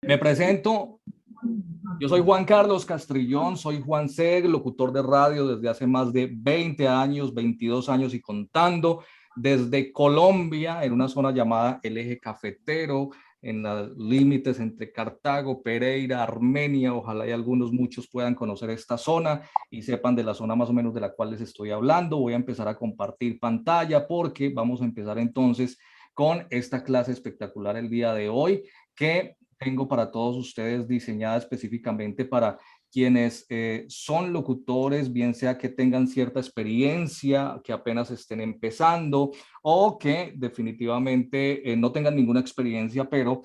Me presento, yo soy Juan Carlos Castrillón, soy Juan Seg, locutor de radio desde hace más de 20 años, 22 años y contando, desde Colombia, en una zona llamada el Eje Cafetero, en los límites entre Cartago, Pereira, Armenia. Ojalá y algunos, muchos puedan conocer esta zona y sepan de la zona más o menos de la cual les estoy hablando. Voy a empezar a compartir pantalla porque vamos a empezar entonces con esta clase espectacular el día de hoy, que tengo para todos ustedes, diseñada específicamente para quienes son locutores, bien sea que tengan cierta experiencia, que apenas estén empezando o que definitivamente no tengan ninguna experiencia, pero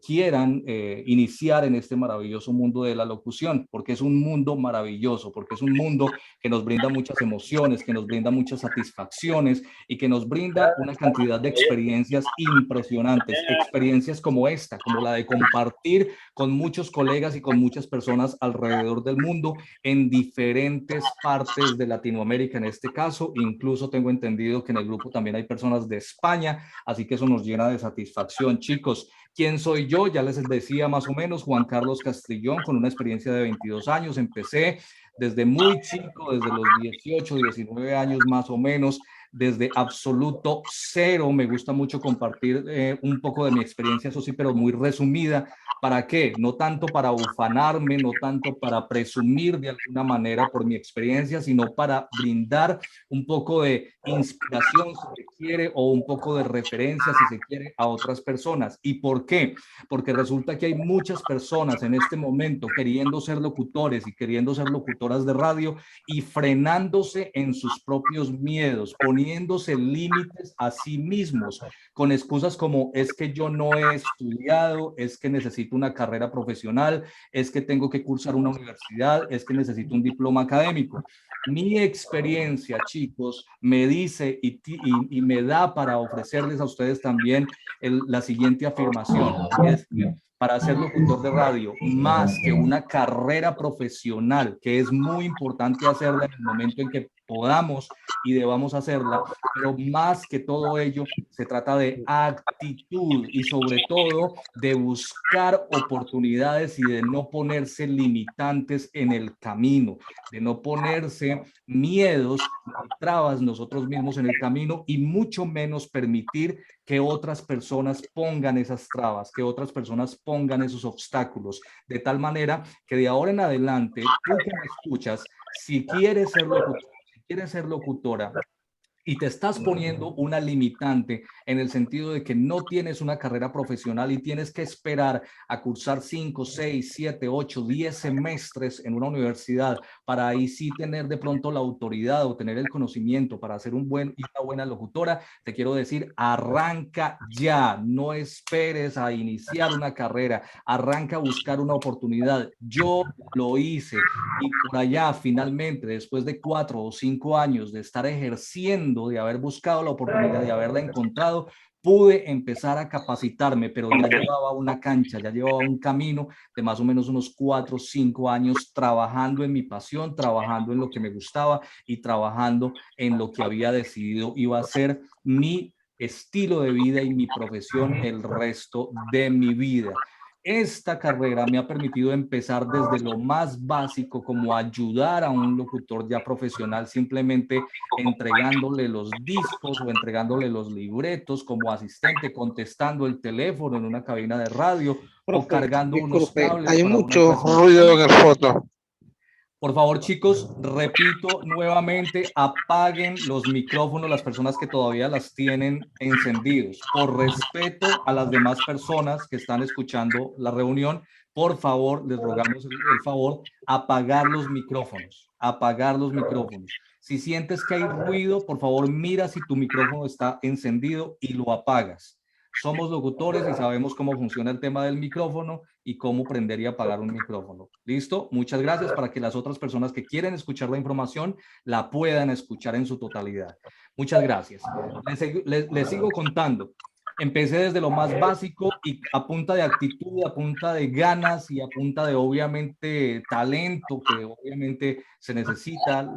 quieran iniciar en este maravilloso mundo de la locución, porque es un mundo maravilloso, porque es un mundo que nos brinda muchas emociones, que nos brinda muchas satisfacciones y que nos brinda una cantidad de experiencias impresionantes, experiencias como esta, como la de compartir con muchos colegas y con muchas personas alrededor del mundo en diferentes partes de Latinoamérica en este caso. Incluso tengo entendido que en el grupo también hay personas de España, así que eso nos llena de satisfacción. Chicos, ¿quién soy yo? Ya les decía más o menos, Juan Carlos Castrillón, con una experiencia de 22 años. Empecé desde muy chico, desde los 18, 19 años más o menos, desde absoluto cero. Me gusta mucho compartir un poco de mi experiencia, eso sí, pero muy resumida. ¿Para qué? No tanto para ufanarme, no tanto para presumir de alguna manera por mi experiencia, sino para brindar un poco de inspiración, si se quiere, o un poco de referencia, si se quiere, a otras personas. ¿Y por qué? Porque resulta que hay muchas personas en este momento queriendo ser locutores y queriendo ser locutoras de radio y frenándose en sus propios miedos, poniéndose límites a sí mismos, con excusas como es que yo no he estudiado, es que necesito una carrera profesional, es que tengo que cursar una universidad, es que necesito un diploma académico. Mi experiencia, chicos, me dice y me da para ofrecerles a ustedes también la siguiente afirmación, y es que para ser locutor de radio, más que una carrera profesional, que es muy importante hacerla en el momento en que podamos y debamos hacerla, pero más que todo ello, se trata de actitud y sobre todo de buscar oportunidades y de no ponerse limitantes en el camino, de no ponerse miedos y trabas nosotros mismos en el camino y mucho menos permitir que otras personas pongan esas trabas, que otras personas pongan esos obstáculos, de tal manera que de ahora en adelante, tú que me escuchas, si quieres ser locutor, si quieres ser locutora, y te estás poniendo una limitante en el sentido de que no tienes una carrera profesional y tienes que esperar a cursar 5, 6, 7, 8, 10 semestres en una universidad para ahí sí tener de pronto la autoridad o tener el conocimiento para ser un buen y una buena locutora, te quiero decir, arranca ya, no esperes a iniciar una carrera, arranca a buscar una oportunidad. Yo lo hice y por allá finalmente, después de 4 o 5 años de estar ejerciendo, de haber buscado la oportunidad, de haberla encontrado, pude empezar a capacitarme, pero ya llevaba una cancha, ya llevaba un camino de más o menos unos 4 o 5 años trabajando en mi pasión, trabajando en lo que me gustaba y trabajando en lo que había decidido iba a ser mi estilo de vida y mi profesión el resto de mi vida. Esta carrera me ha permitido empezar desde lo más básico, como ayudar a un locutor ya profesional, simplemente entregándole los discos o entregándole los libretos como asistente, contestando el teléfono en una cabina de radio o Profe, cargando unos disculpe, cables hay para una mucho ruido transmisión. en el foto. Por favor, chicos, repito nuevamente, apaguen los micrófonos las personas que todavía las tienen encendidos. Por respeto a las demás personas que están escuchando la reunión, por favor, les rogamos el favor, apagar los micrófonos, apagar los micrófonos. Si sientes que hay ruido, por favor, mira si tu micrófono está encendido y lo apagas. Somos locutores y sabemos cómo funciona el tema del micrófono y cómo prender y apagar un micrófono. ¿Listo? Muchas gracias para que las otras personas que quieren escuchar la información la puedan escuchar en su totalidad. Muchas gracias. Les sigo contando. Empecé desde lo más básico y a punta de actitud, a punta de ganas y a punta de obviamente talento, que obviamente se necesita,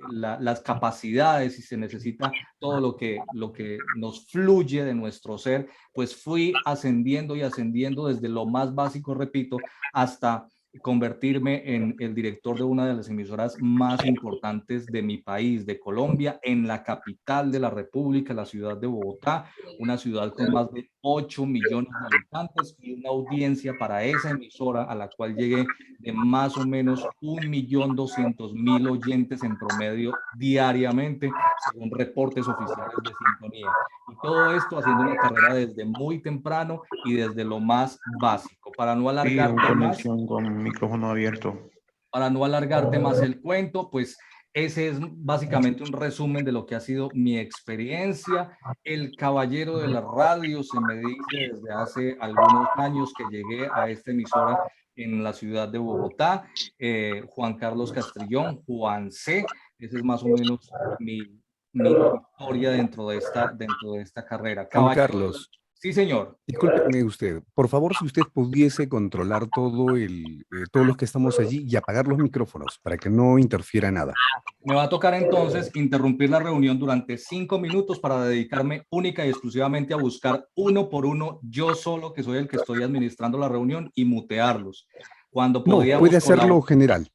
las capacidades y se necesita todo lo que nos fluye de nuestro ser, pues fui ascendiendo y ascendiendo desde lo más básico, repito, hasta convertirme en el director de una de las emisoras más importantes de mi país, de Colombia, en la capital de la República, la ciudad de Bogotá, una ciudad con más de 8 millones de habitantes y una audiencia para esa emisora a la cual llegué de más o menos 1.200.000 oyentes en promedio diariamente, según reportes oficiales de sintonía. Y todo esto haciendo una carrera desde muy temprano y desde lo más básico. Sí, con conexión con micrófono abierto. Para no alargarte más el cuento, pues ese es básicamente un resumen de lo que ha sido mi experiencia. El caballero de la radio se me dice desde hace algunos años que llegué a esta emisora en la ciudad de Bogotá. Juan Carlos Castrillón, Juan C. Ese es más o menos mi historia dentro de esta carrera. Juan Caballero de la... Carlos, Sí, señor. discúlpeme usted. Por favor, si usted pudiese controlar todos los que estamos allí y apagar los micrófonos para que no interfiera nada. Me va a tocar entonces interrumpir la reunión durante 5 minutos para dedicarme única y exclusivamente a buscar uno por uno, yo solo, que soy el que estoy administrando la reunión, y mutearlos. Cuando No, podíamos puede hacerlo general.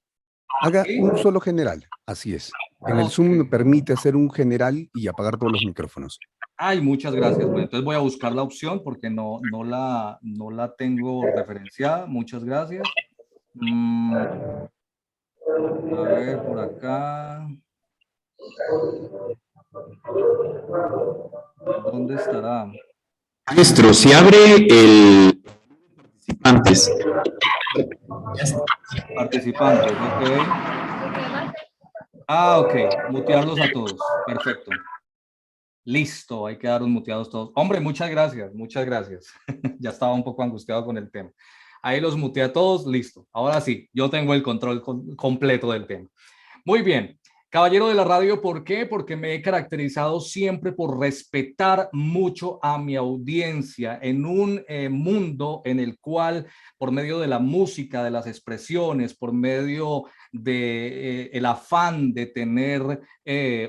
Haga ¿Sí? un solo general, así es. En el Zoom me permite hacer un general y apagar todos los micrófonos. Ay, muchas gracias. Bueno, entonces voy a buscar la opción porque no la tengo referenciada. Muchas gracias. A ver, por acá. ¿Dónde estará? Maestro, se abre el participantes. Participantes, ok. Ah, ok. Mutearlos a todos. Perfecto. Listo, hay que darlos muteados todos. Hombre, muchas gracias, muchas gracias. Ya estaba un poco angustiado con el tema. Ahí los muteé a todos, listo. Ahora sí, yo tengo el control completo del tema. Muy bien. Caballero de la radio, ¿por qué? Porque me he caracterizado siempre por respetar mucho a mi audiencia en un mundo en el cual, por medio de la música, de las expresiones, por medio de el afán de tener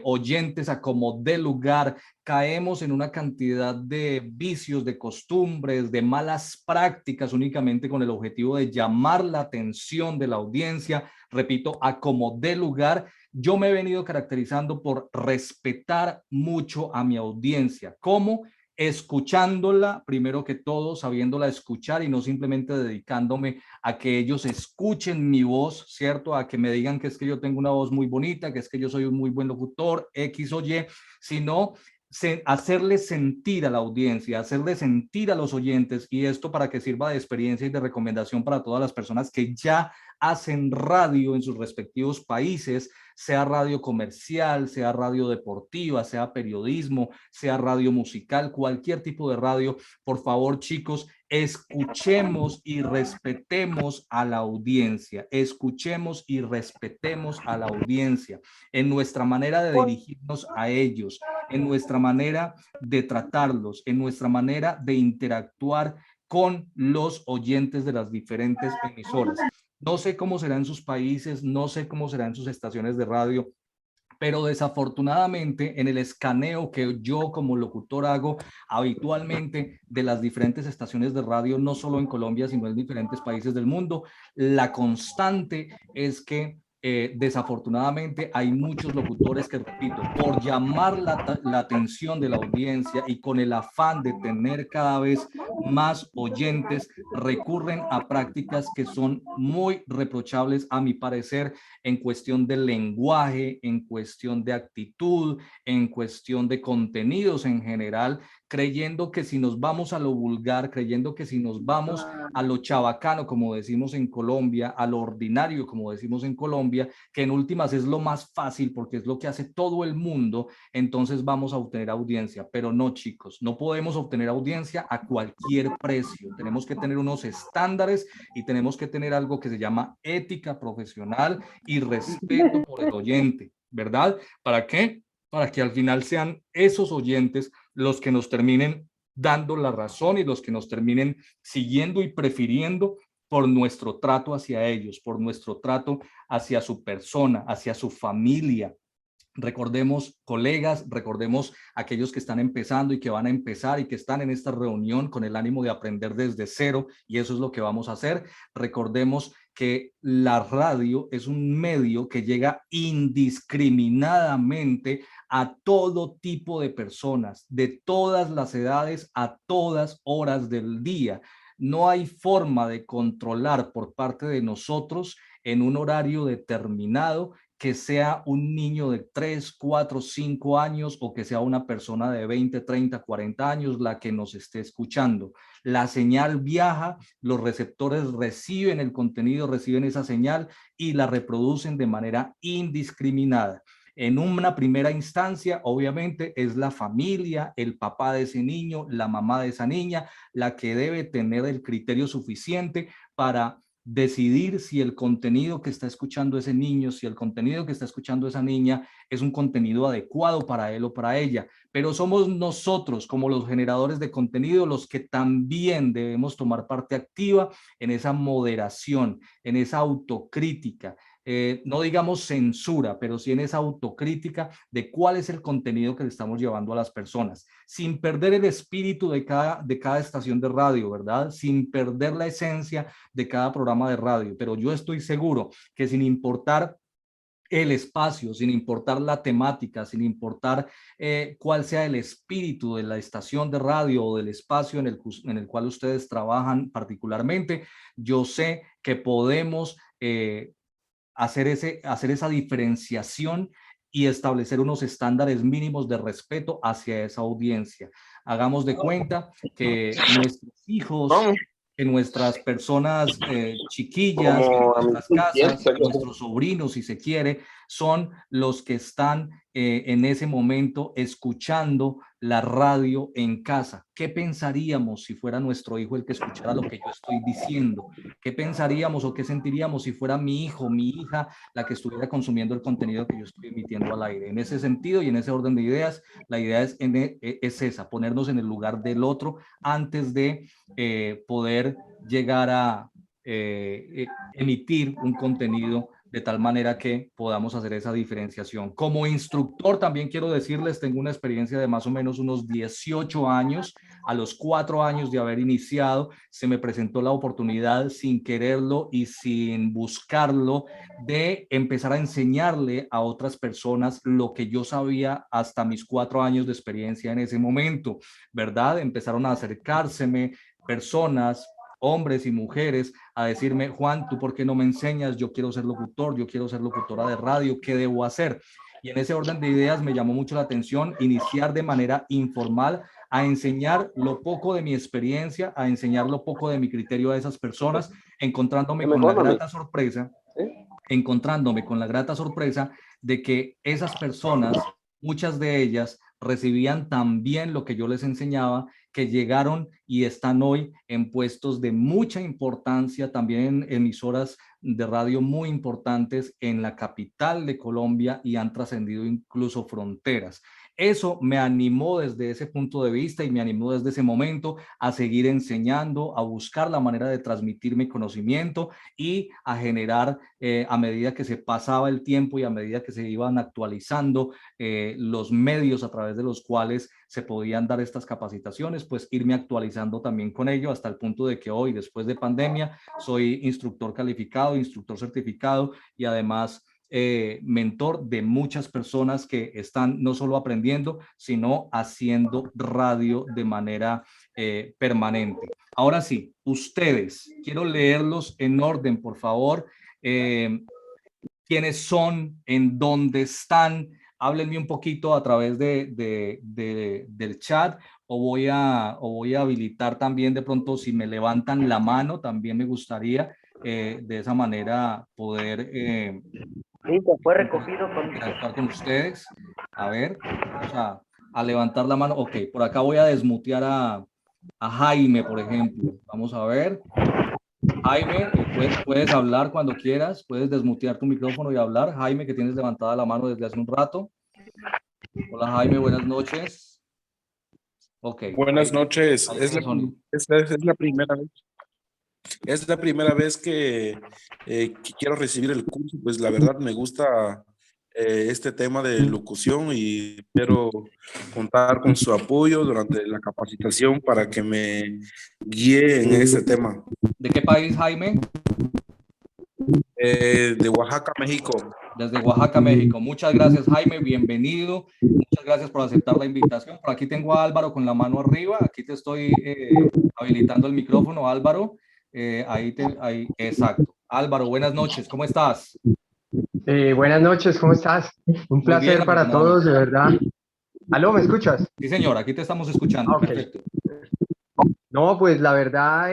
oyentes a como de lugar, caemos en una cantidad de vicios, de costumbres, de malas prácticas únicamente con el objetivo de llamar la atención de la audiencia, repito, a como de lugar. Yo me he venido caracterizando por respetar mucho a mi audiencia. ¿Cómo? Escuchándola primero que todo, sabiéndola escuchar y no simplemente dedicándome a que ellos escuchen mi voz, ¿cierto? A que me digan que es que yo tengo una voz muy bonita, que es que yo soy un muy buen locutor, X o Y, sino hacerle sentir a la audiencia, hacerle sentir a los oyentes, y esto para que sirva de experiencia y de recomendación para todas las personas que ya hacen radio en sus respectivos países, sea radio comercial, sea radio deportiva, sea periodismo, sea radio musical, cualquier tipo de radio. Por favor, chicos, escuchemos y respetemos a la audiencia, escuchemos y respetemos a la audiencia en nuestra manera de dirigirnos a ellos, en nuestra manera de tratarlos, en nuestra manera de interactuar con los oyentes de las diferentes emisoras. No sé cómo será en sus países, no sé cómo será en sus estaciones de radio, pero desafortunadamente en el escaneo que yo como locutor hago habitualmente de las diferentes estaciones de radio, no solo en Colombia, sino en diferentes países del mundo, la constante es que desafortunadamente hay muchos locutores que, repito, por llamar la atención de la audiencia y con el afán de tener cada vez más oyentes, recurren a prácticas que son muy reprochables a mi parecer en cuestión del lenguaje, en cuestión de actitud, en cuestión de contenidos en general, creyendo que si nos vamos a lo vulgar, creyendo que si nos vamos a lo chabacano, como decimos en Colombia, a lo ordinario, como decimos en Colombia, que en últimas es lo más fácil porque es lo que hace todo el mundo, entonces vamos a obtener audiencia. Pero no, chicos, no podemos obtener audiencia a cualquier precio. Tenemos que tener unos estándares y tenemos que tener algo que se llama ética profesional y respeto por el oyente, ¿verdad? ¿Para qué? Para que al final sean esos oyentes los que nos terminen dando la razón y los que nos terminen siguiendo y prefiriendo por nuestro trato hacia ellos, por nuestro trato hacia su persona, hacia su familia. Recordemos, colegas, recordemos aquellos que están empezando y que van a empezar y que están en esta reunión con el ánimo de aprender desde cero, y eso es lo que vamos a hacer. Recordemos que la radio es un medio que llega indiscriminadamente a todo tipo de personas, de todas las edades, a todas horas del día. No hay forma de controlar por parte de nosotros en un horario determinado que sea un niño de 3, 4, 5 años o que sea una persona de 20, 30, 40 años la que nos esté escuchando. La señal viaja, los receptores reciben el contenido, reciben esa señal y la reproducen de manera indiscriminada. En una primera instancia, obviamente, es la familia, el papá de ese niño, la mamá de esa niña, la que debe tener el criterio suficiente para decidir si el contenido que está escuchando ese niño, si el contenido que está escuchando esa niña es un contenido adecuado para él o para ella. Pero somos nosotros, como los generadores de contenido, los que también debemos tomar parte activa en esa moderación, en esa autocrítica. No digamos censura, pero sí en esa autocrítica de cuál es el contenido que le estamos llevando a las personas, sin perder el espíritu de cada estación de radio, ¿verdad? Sin perder la esencia de cada programa de radio. Pero yo estoy seguro que sin importar el espacio, sin importar la temática, sin importar cuál sea el espíritu de la estación de radio o del espacio en el cual ustedes trabajan particularmente, yo sé que podemos hacer esa diferenciación y establecer unos estándares mínimos de respeto hacia esa audiencia. Hagamos de cuenta que nuestros hijos, que nuestras personas chiquillas, en nuestras casas, nuestros sobrinos, si se quiere, son los que están en ese momento escuchando la radio en casa. ¿Qué pensaríamos si fuera nuestro hijo el que escuchara lo que yo estoy diciendo? ¿Qué pensaríamos o qué sentiríamos si fuera mi hijo, mi hija, la que estuviera consumiendo el contenido que yo estoy emitiendo al aire? En ese sentido y en ese orden de ideas, la idea es esa, ponernos en el lugar del otro antes de poder llegar a emitir un contenido de tal manera que podamos hacer esa diferenciación. Como instructor también quiero decirles, tengo una experiencia de más o menos unos 18 años. A los 4 años de haber iniciado, se me presentó la oportunidad sin quererlo y sin buscarlo de empezar a enseñarle a otras personas lo que yo sabía hasta mis 4 años de experiencia en ese momento, ¿verdad? Empezaron a acercárseme personas, hombres y mujeres, a decirme: Juan, ¿tú por qué no me enseñas? Yo quiero ser locutor, yo quiero ser locutora de radio, ¿qué debo hacer? Y en ese orden de ideas me llamó mucho la atención iniciar de manera informal a enseñar lo poco de mi experiencia, a enseñar lo poco de mi criterio a esas personas, encontrándome con la grata sorpresa de que esas personas, muchas de ellas, recibían tan bien lo que yo les enseñaba, que llegaron y están hoy en puestos de mucha importancia, también en emisoras de radio muy importantes en la capital de Colombia y han trascendido incluso fronteras. Eso me animó desde ese punto de vista y me animó desde ese momento a seguir enseñando, a buscar la manera de transmitir mi conocimiento y a generar, a medida que se pasaba el tiempo y a medida que se iban actualizando los medios a través de los cuales se podían dar estas capacitaciones, pues irme actualizando también con ello hasta el punto de que hoy, después de pandemia, soy instructor calificado, instructor certificado y además mentor de muchas personas que están no solo aprendiendo, sino haciendo radio de manera permanente. Ahora sí, ustedes, quiero leerlos en orden, por favor. ¿Quiénes son? ¿En dónde están? Háblenme un poquito a través del chat o voy a habilitar también de pronto si me levantan la mano, también me gustaría de esa manera poder fue recogido interactuar con ustedes. A ver, vamos a levantar la mano. Ok, por acá voy a desmutear a Jaime, por ejemplo. Vamos a ver. Jaime, puedes hablar cuando quieras, puedes desmutear tu micrófono y hablar. Jaime, que tienes levantada la mano desde hace un rato. Hola Jaime, buenas noches. Ok. Buenas noches. Ahí Es tiene sonido. es la primera vez. Es la primera vez que quiero recibir el curso. Pues la verdad me gusta este tema de locución y espero contar con su apoyo durante la capacitación para que me guíe en este tema. ¿De qué país, Jaime? De Oaxaca, México. Desde Oaxaca, México. Muchas gracias, Jaime. Bienvenido. Muchas gracias por aceptar la invitación. Por aquí tengo a Álvaro con la mano arriba. Aquí te estoy habilitando el micrófono, Álvaro. Ahí, exacto. Álvaro, buenas noches. ¿Cómo estás? Buenas noches, ¿cómo estás? Un Muy bien, placer para todos, afortunadamente. de verdad. ¿Aló, me escuchas? Sí, señor. Aquí te estamos escuchando. Ok. Perfecto. No, pues la verdad,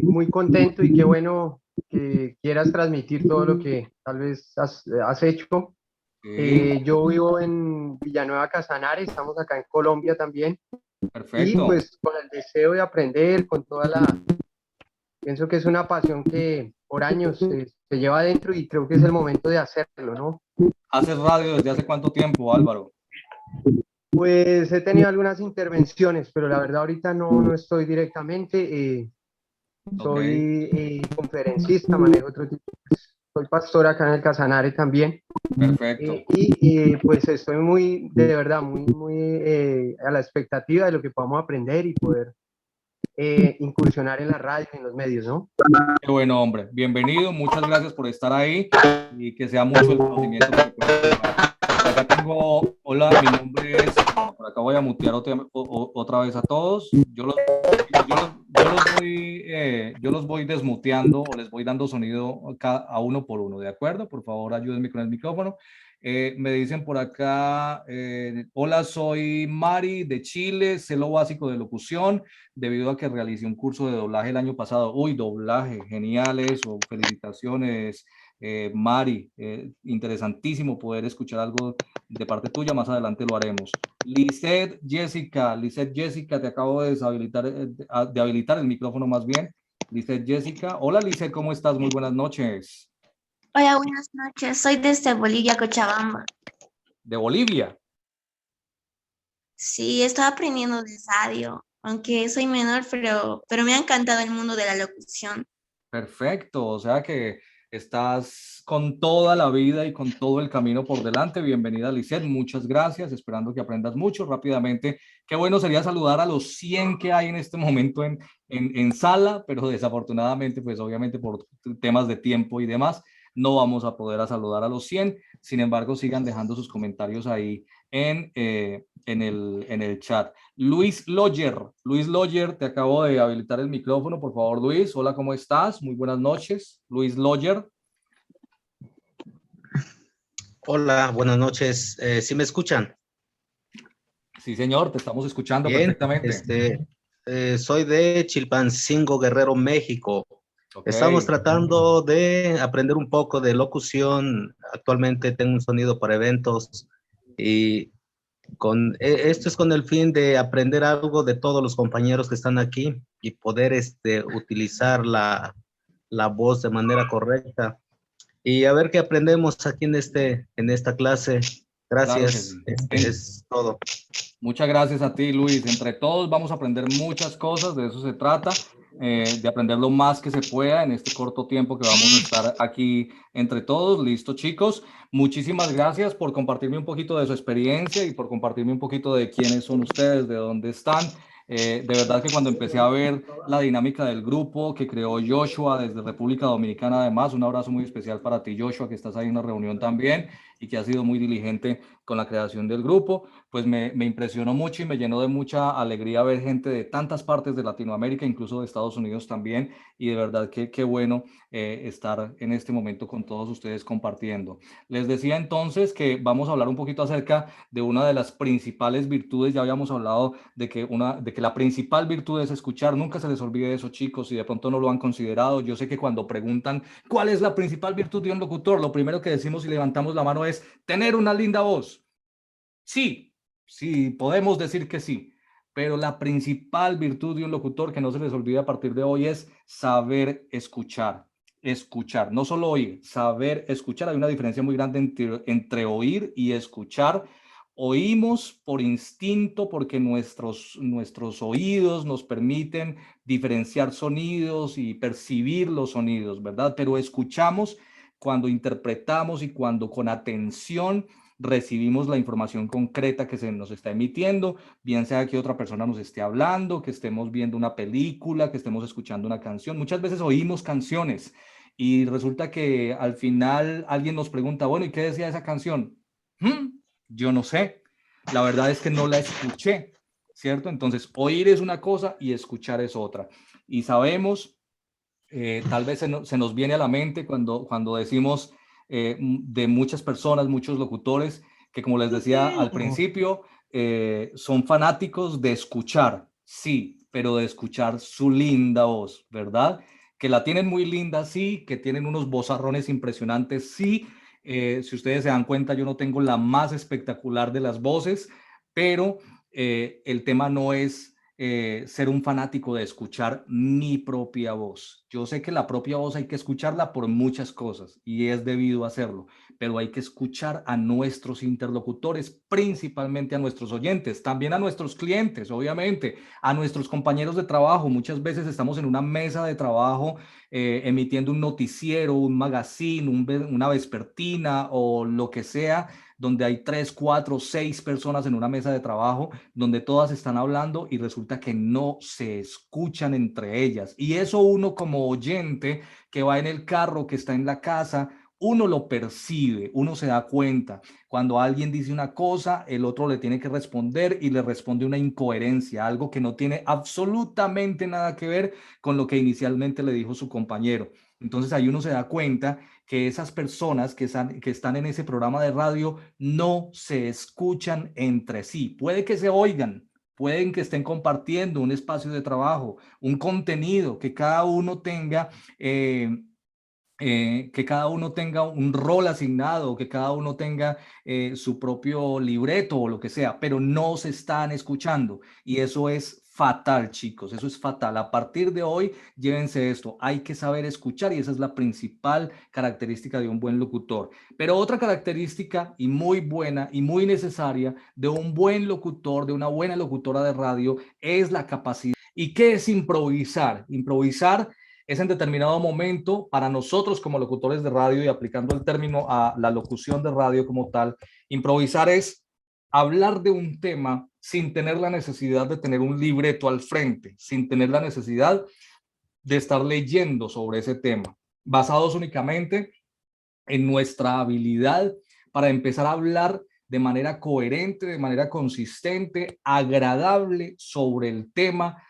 muy contento y qué bueno que quieras transmitir todo lo que tal vez has hecho. Sí, Yo vivo en Villanueva Casanare, estamos acá en Colombia también, y perfecto. pues con el deseo de aprender, con toda pienso que es una pasión que por años se lleva adentro y creo que es el momento de hacerlo, ¿no? ¿Haces radio desde hace cuánto tiempo, Álvaro? Pues he tenido algunas intervenciones, pero la verdad ahorita no estoy directamente. Ok, Soy conferencista, manejo otro tipo. Soy pastor acá en el Casanare también. perfecto. Pues estoy muy, de verdad, muy a la expectativa de lo que podamos aprender y poder incursionar en la radio y en los medios, ¿no? Qué bueno, hombre. Bienvenido. Muchas gracias por estar ahí y que sea mucho el conocimiento que te puedas llevar. Por acá tengo, hola, mi nombre es, bueno, por acá voy a mutear otra vez a todos. Yo los voy desmuteando o les voy dando sonido a uno por uno, ¿de acuerdo? Por favor, ayúdenme con el micrófono. Me dicen por acá, hola, soy Mari de Chile, sé lo básico de locución, debido a que realicé un curso de doblaje el año pasado. Uy, doblaje, genial eso, felicitaciones, Mari, interesantísimo poder escuchar algo de parte tuya, más adelante lo haremos. Lisette Jessica, te acabo de deshabilitar, de habilitar el micrófono más bien. Lisette Jessica, hola Lisette, ¿cómo estás? Muy buenas noches. Hola, buenas noches. Soy desde Bolivia, Cochabamba. De Bolivia. Sí, estaba aprendiendo de radio, aunque soy menor, pero me ha encantado el mundo de la locución. Perfecto, o sea que estás con toda la vida y con todo el camino por delante. Bienvenida, Lisette, muchas gracias, esperando que aprendas mucho rápidamente. Qué bueno sería saludar a los 100 que hay en este momento en sala, pero desafortunadamente, pues obviamente por temas de tiempo y demás, no vamos a poder saludar a los 100. Sin embargo, sigan dejando sus comentarios ahí en el chat. Luis Loyer, te acabo de habilitar el micrófono, por favor, Luis. Hola, ¿cómo estás? Muy buenas noches. Luis Loyer. Hola, buenas noches. ¿Sí me escuchan? Sí, señor, te estamos escuchando Bien, perfectamente. soy de Chilpancingo, Guerrero, México. Ok, Estamos tratando de aprender un poco de locución. Actualmente tengo un sonido para eventos y esto es con el fin de aprender algo de todos los compañeros que están aquí y poder utilizar la voz de manera correcta. Y a ver qué aprendemos aquí en esta clase. claro que Gracias. sí. Es todo. Muchas gracias a ti, Luis. Entre todos vamos a aprender muchas cosas, de eso se trata, de aprender lo más que se pueda en este corto tiempo que vamos a estar aquí entre todos. Listo, chicos. Muchísimas gracias por compartirme un poquito de su experiencia y por compartirme un poquito de quiénes son ustedes, de dónde están. De verdad que cuando empecé a ver la dinámica del grupo que creó Joshua desde República Dominicana, además, un abrazo muy especial para ti, Joshua, que estás ahí en la reunión también y que ha sido muy diligente con la creación del grupo, pues me impresionó mucho y me llenó de mucha alegría ver gente de tantas partes de Latinoamérica, incluso de Estados Unidos también, y de verdad que qué bueno estar en este momento con todos ustedes compartiendo. Les decía entonces que vamos a hablar un poquito acerca de una de las principales virtudes. Ya habíamos hablado de que la principal virtud es escuchar. Nunca se les olvide eso, chicos, si de pronto no lo han considerado. Yo sé que cuando preguntan cuál es la principal virtud de un locutor, lo primero que decimos y levantamos la mano es tener una linda voz. Sí, sí, podemos decir que sí, pero la principal virtud de un locutor, que no se les olvide a partir de hoy, es saber escuchar. Escuchar, no solo oír, saber escuchar. Hay una diferencia muy grande entre oír y escuchar. Oímos por instinto porque nuestros oídos nos permiten diferenciar sonidos y percibir los sonidos, ¿verdad? Pero escuchamos cuando interpretamos y cuando con atención recibimos la información concreta que se nos está emitiendo, bien sea que otra persona nos esté hablando, que estemos viendo una película, que estemos escuchando una canción. Muchas veces oímos canciones y resulta que al final alguien nos pregunta, bueno, ¿y qué decía esa canción? Yo no sé. La verdad es que no la escuché, ¿cierto? Entonces, oír es una cosa y escuchar es otra. Y sabemos, tal vez se nos viene a la mente cuando decimos de muchas personas, muchos locutores, que como les decía al principio, son fanáticos de escuchar, sí, pero de escuchar su linda voz, ¿verdad? Que la tienen muy linda, sí, que tienen unos vozarrones impresionantes, sí. Si ustedes se dan cuenta, yo no tengo la más espectacular de las voces, pero el tema no es ser un fanático de escuchar mi propia voz. Yo sé que la propia voz hay que escucharla por muchas cosas y es debido hacerlo, pero hay que escuchar a nuestros interlocutores, principalmente a nuestros oyentes, también a nuestros clientes, obviamente, a nuestros compañeros de trabajo. Muchas veces estamos en una mesa de trabajo emitiendo un noticiero, un magazine, una vespertina o lo que sea, donde hay 3, 4, 6 personas en una mesa de trabajo, donde todas están hablando y resulta que no se escuchan entre ellas. Y eso uno como oyente que va en el carro, que está en la casa, uno lo percibe, uno se da cuenta. Cuando alguien dice una cosa, el otro le tiene que responder y le responde una incoherencia, algo que no tiene absolutamente nada que ver con lo que inicialmente le dijo su compañero. Entonces ahí uno se da cuenta que esas personas que están en ese programa de radio no se escuchan entre sí. Puede que se oigan, pueden que estén compartiendo un espacio de trabajo, un contenido, que cada uno tenga un rol asignado, que cada uno tenga su propio libreto o lo que sea, pero no se están escuchando y eso es fatal, chicos, eso es fatal. A partir de hoy, llévense esto, hay que saber escuchar y esa es la principal característica de un buen locutor. Pero otra característica y muy buena y muy necesaria de un buen locutor, de una buena locutora de radio, es la capacidad. ¿Y qué es improvisar? Improvisar es en determinado momento para nosotros como locutores de radio y aplicando el término a la locución de radio como tal, improvisar es hablar de un tema sin tener la necesidad de tener un libreto al frente, sin tener la necesidad de estar leyendo sobre ese tema, basados únicamente en nuestra habilidad para empezar a hablar de manera coherente, de manera consistente, agradable sobre el tema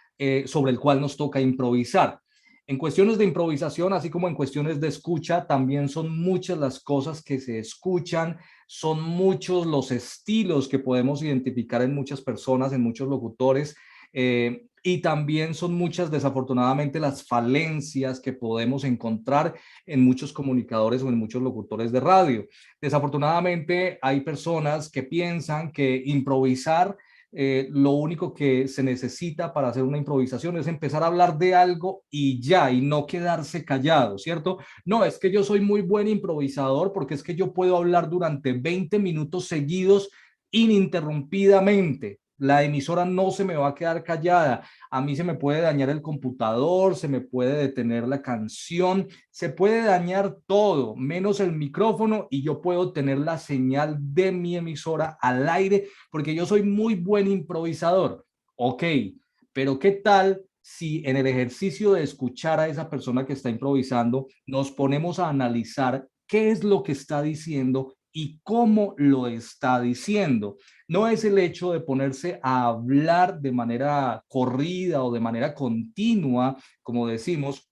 sobre el cual nos toca improvisar. En cuestiones de improvisación, así como en cuestiones de escucha, también son muchas las cosas que se escuchan, son muchos los estilos que podemos identificar en muchas personas, en muchos locutores, y también son muchas, desafortunadamente, las falencias que podemos encontrar en muchos comunicadores o en muchos locutores de radio. Desafortunadamente, hay personas que piensan que improvisar lo único que se necesita para hacer una improvisación es empezar a hablar de algo y ya, y no quedarse callado, ¿cierto? No, es que yo soy muy buen improvisador porque es que yo puedo hablar durante 20 minutos seguidos ininterrumpidamente. La emisora no se me va a quedar callada. A mí se me puede dañar el computador, se me puede detener la canción, se puede dañar todo, menos el micrófono, y yo puedo tener la señal de mi emisora al aire porque yo soy muy buen improvisador. Ok, pero ¿qué tal si en el ejercicio de escuchar a esa persona que está improvisando nos ponemos a analizar qué es lo que está diciendo y cómo lo está diciendo? No es el hecho de ponerse a hablar de manera corrida o de manera continua, como decimos,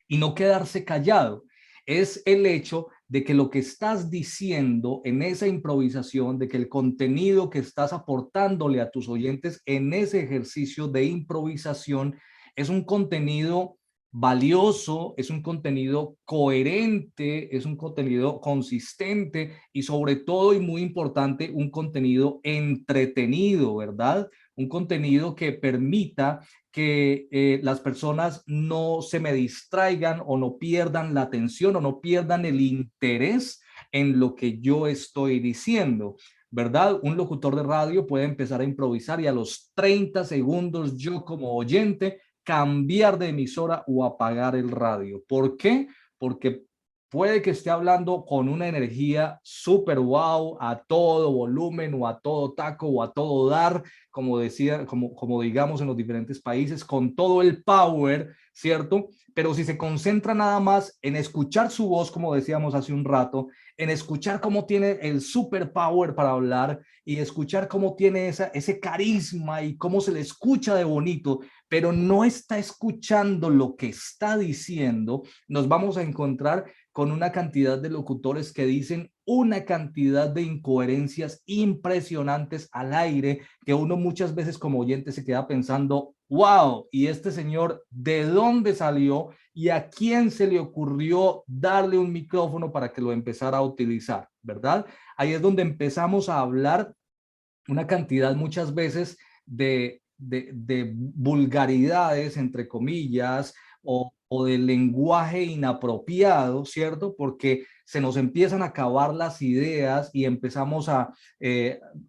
y no quedarse callado. Es el hecho de que lo que estás diciendo en esa improvisación, de que el contenido que estás aportándole a tus oyentes en ese ejercicio de improvisación es un contenido valioso, es un contenido coherente, es un contenido consistente y sobre todo, y muy importante, un contenido entretenido, ¿verdad? Un contenido que permita que las personas no se me distraigan o no pierdan la atención o no pierdan el interés en lo que yo estoy diciendo. ¿verdad? Un locutor de radio puede empezar a improvisar y a los 30 segundos yo como oyente cambiar de emisora o apagar el radio. ¿Por qué? Porque puede que esté hablando con una energía súper wow, a todo volumen o a todo taco o a todo dar, como decía, como digamos en los diferentes países, con todo el power, ¿cierto? Pero si se concentra nada más en escuchar su voz, como decíamos hace un rato, en escuchar cómo tiene el super power para hablar y escuchar cómo tiene ese carisma y cómo se le escucha de bonito, pero no está escuchando lo que está diciendo, nos vamos a encontrar con una cantidad de locutores que dicen una cantidad de incoherencias impresionantes al aire que uno muchas veces como oyente se queda pensando, wow, ¿y este señor de dónde salió y a quién se le ocurrió darle un micrófono para que lo empezara a utilizar, ¿verdad? Ahí es donde empezamos a hablar una cantidad muchas veces de vulgaridades, entre comillas, o de lenguaje inapropiado, ¿cierto? Porque se nos empiezan a acabar las ideas y empezamos a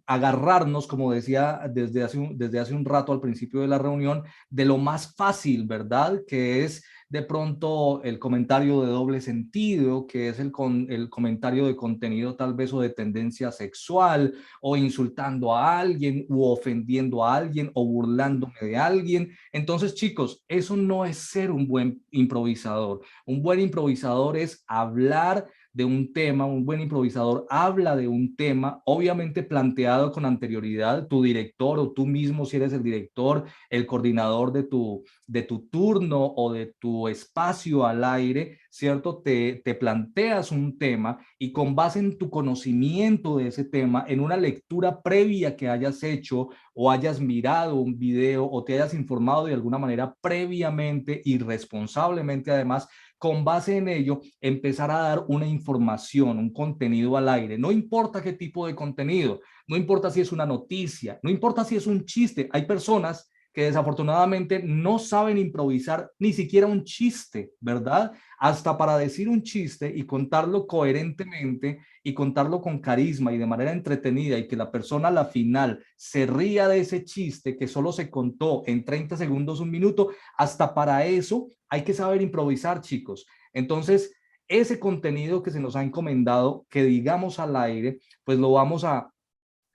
agarrarnos, como decía desde hace un rato al principio de la reunión, de lo más fácil, ¿verdad? Que es de pronto el comentario de doble sentido, que es el comentario de contenido tal vez o de tendencia sexual, o insultando a alguien, u ofendiendo a alguien, o burlándome de alguien. Entonces, chicos, eso no es ser un buen improvisador. Un buen improvisador es hablar de un tema, un buen improvisador habla de un tema, obviamente planteado con anterioridad, tu director o tú mismo, si eres el director, el coordinador de tu turno o de tu espacio al aire, ¿cierto? Te planteas un tema y con base en tu conocimiento de ese tema, en una lectura previa que hayas hecho o hayas mirado un video o te hayas informado de alguna manera previamente y responsablemente además, con base en ello, empezar a dar una información, un contenido al aire. No importa qué tipo de contenido, no importa si es una noticia, no importa si es un chiste. Hay personas que desafortunadamente no saben improvisar ni siquiera un chiste, ¿verdad? Hasta para decir un chiste y contarlo coherentemente y contarlo con carisma y de manera entretenida y que la persona a la final se ría de ese chiste que solo se contó en 30 segundos, un minuto, hasta para eso hay que saber improvisar, chicos. Entonces, ese contenido que se nos ha encomendado, que digamos al aire, pues lo vamos a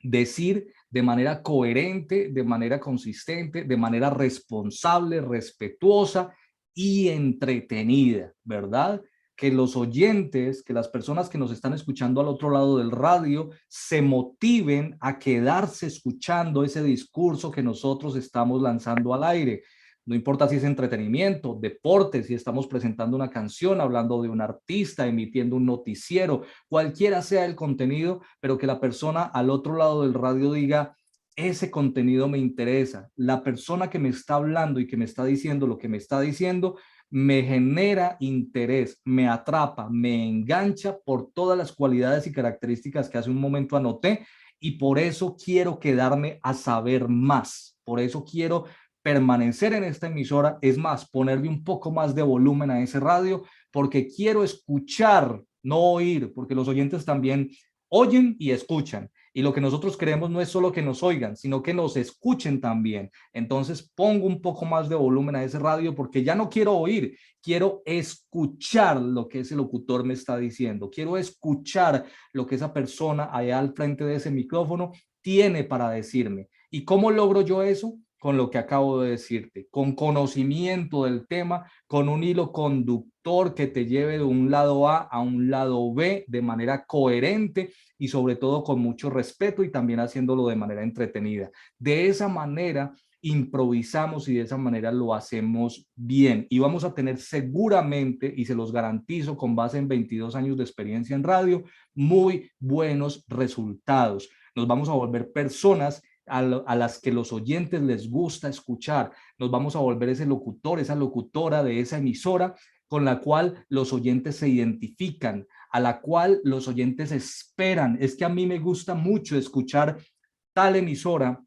decir de manera coherente, de manera consistente, de manera responsable, respetuosa y entretenida, ¿verdad? Que los oyentes, que las personas que nos están escuchando al otro lado del radio se motiven a quedarse escuchando ese discurso que nosotros estamos lanzando al aire. No importa si es entretenimiento, deporte, si estamos presentando una canción, hablando de un artista, emitiendo un noticiero, cualquiera sea el contenido, pero que la persona al otro lado del radio diga, ese contenido me interesa. La persona que me está hablando y que me está diciendo lo que me está diciendo, me genera interés, me atrapa, me engancha por todas las cualidades y características que hace un momento anoté y por eso quiero quedarme a saber más. Por eso quiero permanecer en esta emisora, es más, ponerle un poco más de volumen a ese radio, porque quiero escuchar, no oír, porque los oyentes también oyen y escuchan. Y lo que nosotros queremos no es solo que nos oigan, sino que nos escuchen también. Entonces pongo un poco más de volumen a ese radio porque ya no quiero oír, quiero escuchar lo que ese locutor me está diciendo. Quiero escuchar lo que esa persona allá al frente de ese micrófono tiene para decirme. ¿Y cómo logro yo eso? Con lo que acabo de decirte, con conocimiento del tema, con un hilo conductor que te lleve de un lado A a un lado B de manera coherente y sobre todo con mucho respeto y también haciéndolo de manera entretenida. De esa manera improvisamos y de esa manera lo hacemos bien y vamos a tener seguramente, y se los garantizo con base en 22 años de experiencia en radio, muy buenos resultados. Nos vamos a volver personas a las que los oyentes les gusta escuchar. Nos vamos a volver ese locutor, esa locutora de esa emisora con la cual los oyentes se identifican, a la cual los oyentes esperan. Es que a mí me gusta mucho escuchar tal emisora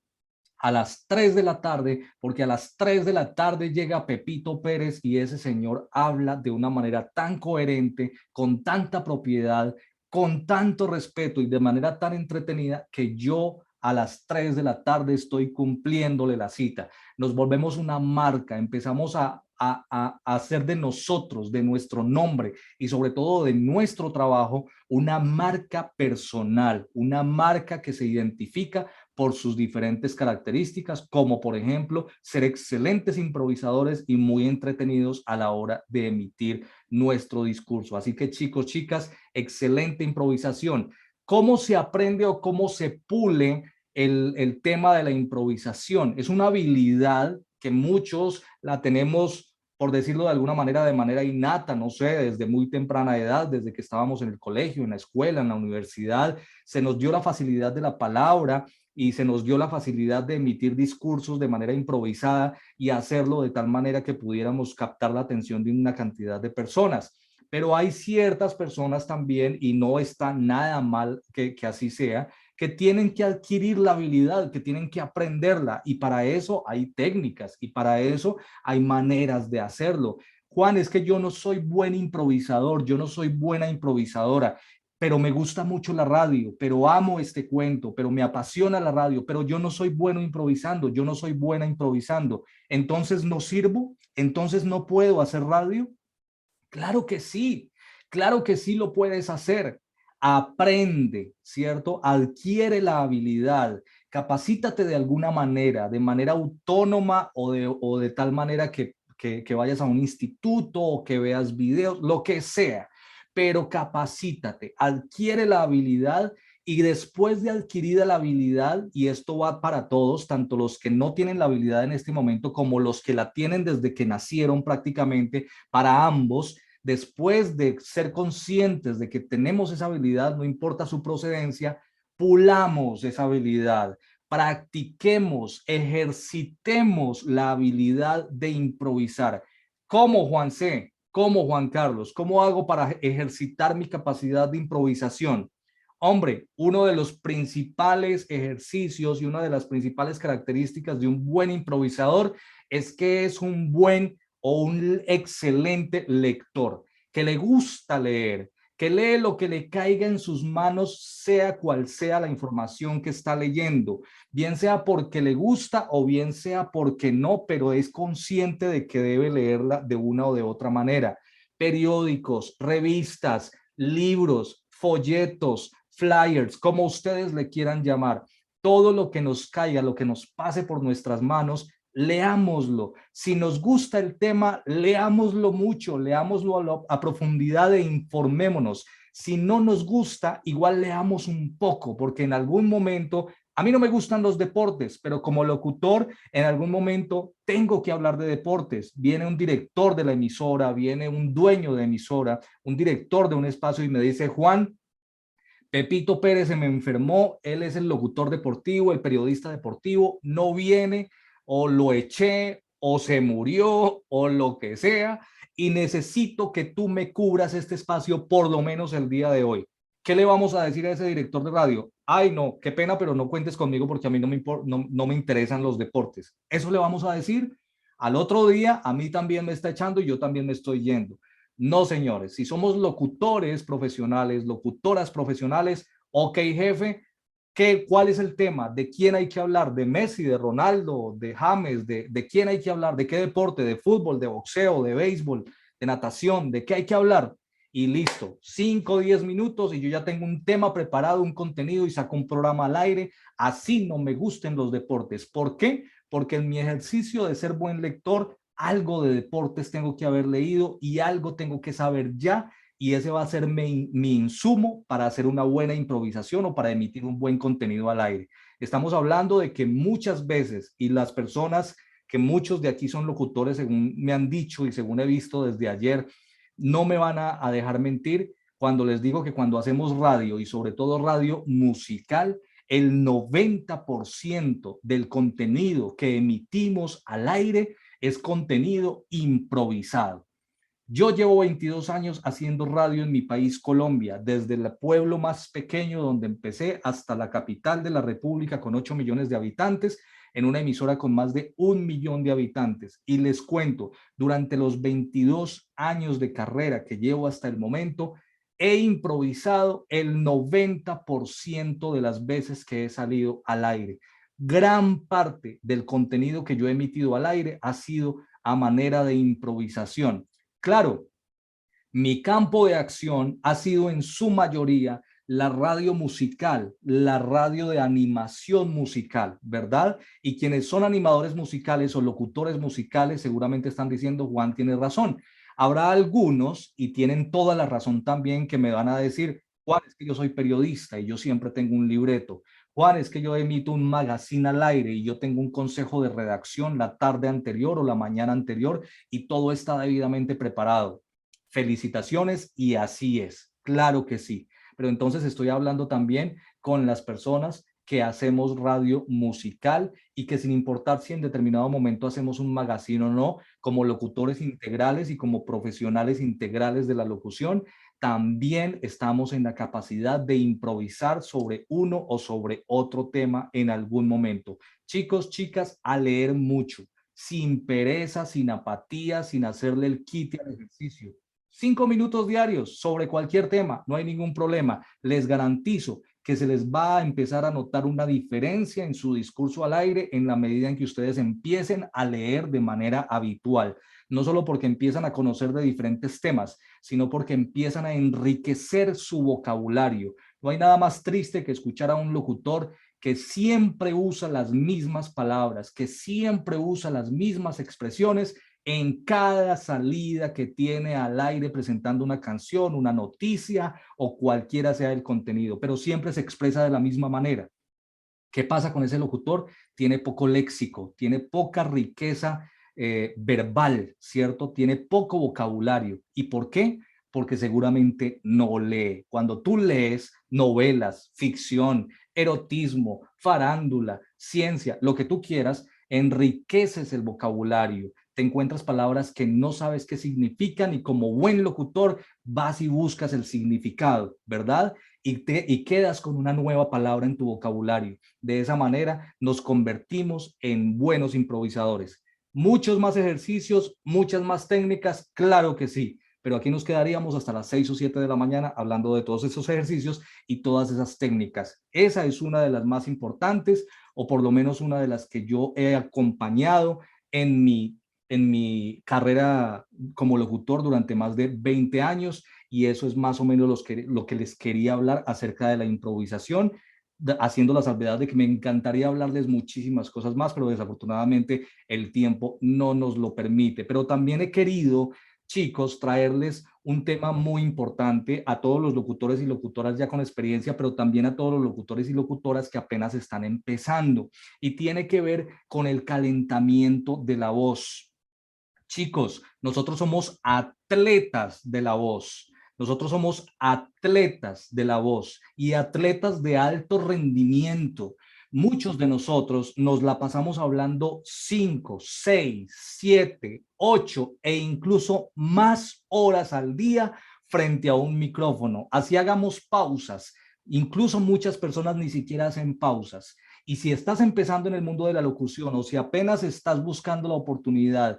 a las 3 de la tarde, porque a las 3 de la tarde llega Pepito Pérez y ese señor habla de una manera tan coherente, con tanta propiedad, con tanto respeto y de manera tan entretenida que yo a las 3 de la tarde estoy cumpliéndole la cita. Nos volvemos una marca, empezamos a hacer de nosotros, de nuestro nombre y sobre todo de nuestro trabajo, una marca personal, una marca que se identifica por sus diferentes características, como por ejemplo ser excelentes improvisadores y muy entretenidos a la hora de emitir nuestro discurso. Así que chicos, chicas, excelente improvisación. ¿Cómo se aprende o cómo se pule el tema de la improvisación? Es una habilidad que muchos la tenemos, por decirlo de alguna manera, de manera innata, no sé, desde muy temprana edad, desde que estábamos en el colegio, en la escuela, en la universidad, se nos dio la facilidad de la palabra y se nos dio la facilidad de emitir discursos de manera improvisada y hacerlo de tal manera que pudiéramos captar la atención de una cantidad de personas. Pero hay ciertas personas también, y no está nada mal que así sea, que tienen que adquirir la habilidad, que tienen que aprenderla, y para eso hay técnicas y para eso hay maneras de hacerlo. Juan, es que yo no soy buen improvisador, yo no soy buena improvisadora, pero me gusta mucho la radio, pero amo este cuento, pero me apasiona la radio, pero yo no soy bueno improvisando, yo no soy buena improvisando. Entonces no sirvo, entonces no puedo hacer radio. Claro que sí lo puedes hacer. Aprende, ¿cierto? Adquiere la habilidad, capacítate de alguna manera, de manera autónoma o de tal manera que vayas a un instituto o que veas videos, lo que sea, pero capacítate, adquiere la habilidad y después de adquirida la habilidad, y esto va para todos, tanto los que no tienen la habilidad en este momento como los que la tienen desde que nacieron prácticamente, para ambos. Después de ser conscientes de que tenemos esa habilidad, no importa su procedencia, pulamos esa habilidad, practiquemos, ejercitemos la habilidad de improvisar. ¿Cómo, Juan C? ¿Cómo, Juan Carlos? ¿Cómo hago para ejercitar mi capacidad de improvisación? Hombre, uno de los principales ejercicios y una de las principales características de un buen improvisador es que es un buen o un excelente lector, que le gusta leer, que lee lo que le caiga en sus manos, sea cual sea la información que está leyendo, bien sea porque le gusta o bien sea porque no, pero es consciente de que debe leerla de una o de otra manera. Periódicos, revistas, libros, folletos, flyers, como ustedes le quieran llamar, todo lo que nos caiga, lo que nos pase por nuestras manos, leámoslo. Si nos gusta el tema, leámoslo mucho, leámoslo a profundidad e informémonos. Si no nos gusta, igual leamos un poco, porque en algún momento, a mí no me gustan los deportes, pero como locutor, en algún momento tengo que hablar de deportes. Viene un director de la emisora, viene un dueño de emisora, un director de un espacio y me dice, Juan, Pepito Pérez se me enfermó, él es el locutor deportivo, el periodista deportivo, no viene, o lo eché, o se murió, o lo que sea, y necesito que tú me cubras este espacio por lo menos el día de hoy. ¿Qué le vamos a decir a ese director de radio? Ay, no, qué pena, pero no cuentes conmigo porque a mí no me interesan los deportes. Eso le vamos a decir. Al otro día, a mí también me está echando y yo también me estoy yendo. No, señores, si somos locutores profesionales, locutoras profesionales, ok, jefe, ¿cuál es el tema? ¿De quién hay que hablar? ¿De Messi, de Ronaldo, de James? ¿De quién hay que hablar? ¿De qué deporte? ¿De fútbol, de boxeo, de béisbol, de natación? ¿De qué hay que hablar? Y listo, 5 o 10 minutos y yo ya tengo un tema preparado, un contenido y saco un programa al aire. Así no me gusten los deportes. ¿Por qué? Porque en mi ejercicio de ser buen lector, algo de deportes tengo que haber leído y algo tengo que saber ya, y ese va a ser mi insumo para hacer una buena improvisación o para emitir un buen contenido al aire. Estamos hablando de que muchas veces, y las personas que muchos de aquí son locutores, según me han dicho y según he visto desde ayer, no me van a dejar mentir cuando les digo que cuando hacemos radio y sobre todo radio musical, el 90% del contenido que emitimos al aire es contenido improvisado. Yo llevo 22 años haciendo radio en mi país, Colombia, desde el pueblo más pequeño donde empecé hasta la capital de la República con 8 millones de habitantes, en una emisora con más de 1 millón de habitantes. Y les cuento, durante los 22 años de carrera que llevo hasta el momento, he improvisado el 90% de las veces que he salido al aire. Gran parte del contenido que yo he emitido al aire ha sido a manera de improvisación. Claro, mi campo de acción ha sido en su mayoría la radio musical, la radio de animación musical, ¿verdad? Y quienes son animadores musicales o locutores musicales seguramente están diciendo, Juan tiene razón. Habrá algunos, y tienen toda la razón también, que me van a decir, Juan, es que yo soy periodista y yo siempre tengo un libreto. Juan, es que yo emito un magazine al aire y yo tengo un consejo de redacción la tarde anterior o la mañana anterior y todo está debidamente preparado. Felicitaciones y así es, claro que sí. Pero entonces estoy hablando también con las personas que hacemos radio musical y que sin importar si en determinado momento hacemos un magazine o no, como locutores integrales y como profesionales integrales de la locución, también estamos en la capacidad de improvisar sobre uno o sobre otro tema en algún momento. Chicos, chicas, a leer mucho, sin pereza, sin apatía, sin hacerle el quite al ejercicio. 5 minutos diarios sobre cualquier tema, no hay ningún problema. Les garantizo que se les va a empezar a notar una diferencia en su discurso al aire en la medida en que ustedes empiecen a leer de manera habitual. No solo porque empiezan a conocer de diferentes temas, sino porque empiezan a enriquecer su vocabulario. No hay nada más triste que escuchar a un locutor que siempre usa las mismas palabras, que siempre usa las mismas expresiones en cada salida que tiene al aire presentando una canción, una noticia o cualquiera sea el contenido, pero siempre se expresa de la misma manera. ¿Qué pasa con ese locutor? Tiene poco léxico, tiene poca riqueza verbal, ¿cierto? Tiene poco vocabulario. ¿Y por qué? Porque seguramente no lee. Cuando tú lees novelas, ficción, erotismo, farándula, ciencia, lo que tú quieras, enriqueces el vocabulario, te encuentras palabras que no sabes qué significan y como buen locutor vas y buscas el significado, ¿verdad? Y quedas con una nueva palabra en tu vocabulario. De esa manera nos convertimos en buenos improvisadores. Muchos más ejercicios, muchas más técnicas, claro que sí, pero aquí nos quedaríamos hasta las 6 o 7 de la mañana hablando de todos esos ejercicios y todas esas técnicas. Esa es una de las más importantes, o por lo menos una de las que yo he acompañado en mi carrera como locutor durante más de 20 años, y eso es más o menos lo que les quería hablar acerca de la improvisación, haciendo la salvedad de que me encantaría hablarles muchísimas cosas más, pero desafortunadamente el tiempo no nos lo permite. Pero también he querido, chicos, traerles un tema muy importante a todos los locutores y locutoras ya con experiencia, pero también a todos los locutores y locutoras que apenas están empezando, y tiene que ver con el calentamiento de la voz. Chicos, nosotros somos atletas de la voz. Nosotros somos atletas de la voz y atletas de alto rendimiento. Muchos de nosotros nos la pasamos hablando 5, 6, 7, 8 e incluso más horas al día frente a un micrófono. Así hagamos pausas. Incluso muchas personas ni siquiera hacen pausas. Y si estás empezando en el mundo de la locución o si apenas estás buscando la oportunidad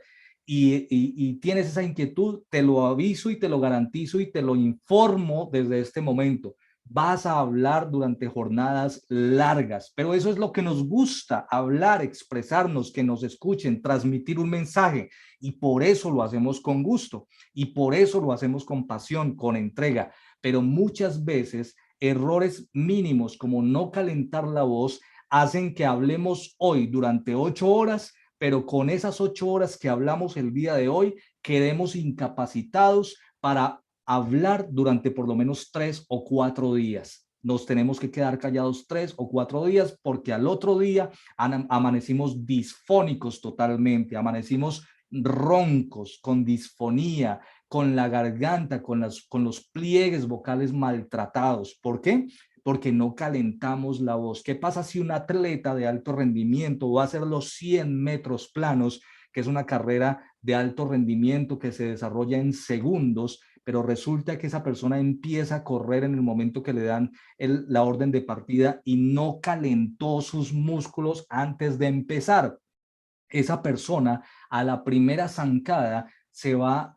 y tienes esa inquietud, te lo aviso y te lo garantizo y te lo informo desde este momento. Vas a hablar durante jornadas largas, pero eso es lo que nos gusta, hablar, expresarnos, que nos escuchen, transmitir un mensaje, y por eso lo hacemos con gusto y por eso lo hacemos con pasión, con entrega. Pero muchas veces errores mínimos como no calentar la voz hacen que hablemos hoy durante 8 horas, pero con esas 8 horas que hablamos el día de hoy, quedemos incapacitados para hablar durante por lo menos 3 o 4 días. Nos tenemos que quedar callados 3 o 4 días porque al otro día amanecimos disfónicos totalmente, amanecimos roncos, con disfonía, con la garganta, con los pliegues vocales maltratados. ¿Por qué? Porque no calentamos la voz. ¿Qué pasa si un atleta de alto rendimiento va a hacer los 100 metros planos, que es una carrera de alto rendimiento que se desarrolla en segundos, pero resulta que esa persona empieza a correr en el momento que le dan la orden de partida y no calentó sus músculos antes de empezar? Esa persona a la primera zancada se va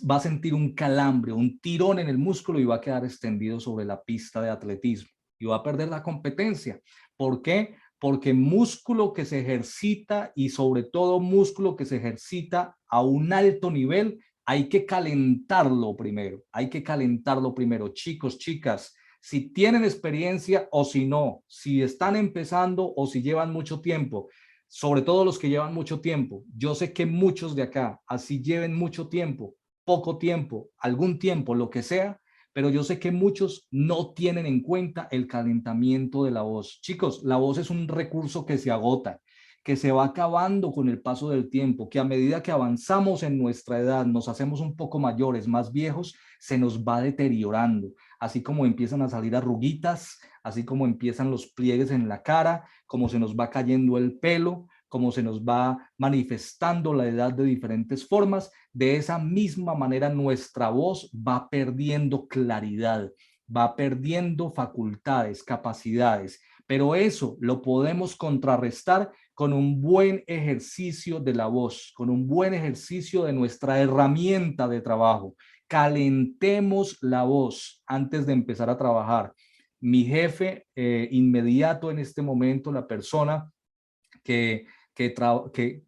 va a sentir un calambre, un tirón en el músculo y va a quedar extendido sobre la pista de atletismo y va a perder la competencia. ¿Por qué? Porque músculo que se ejercita y sobre todo músculo que se ejercita a un alto nivel, hay que calentarlo primero, hay que calentarlo primero. Chicos, chicas, si tienen experiencia o si no, si están empezando o si llevan mucho tiempo, sobre todo los que llevan mucho tiempo. Yo sé que muchos de acá, así lleven mucho tiempo, poco tiempo, algún tiempo, lo que sea, pero yo sé que muchos no tienen en cuenta el calentamiento de la voz. Chicos, la voz es un recurso que se agota, que se va acabando con el paso del tiempo, que a medida que avanzamos en nuestra edad, nos hacemos un poco mayores, más viejos, se nos va deteriorando, así como empiezan a salir arruguitas, así como empiezan los pliegues en la cara, como se nos va cayendo el pelo, como se nos va manifestando la edad de diferentes formas. De esa misma manera nuestra voz va perdiendo claridad, va perdiendo facultades, capacidades, pero eso lo podemos contrarrestar con un buen ejercicio de la voz, con un buen ejercicio de nuestra herramienta de trabajo. Calentemos la voz antes de empezar a trabajar. Mi jefe inmediato en este momento, la persona que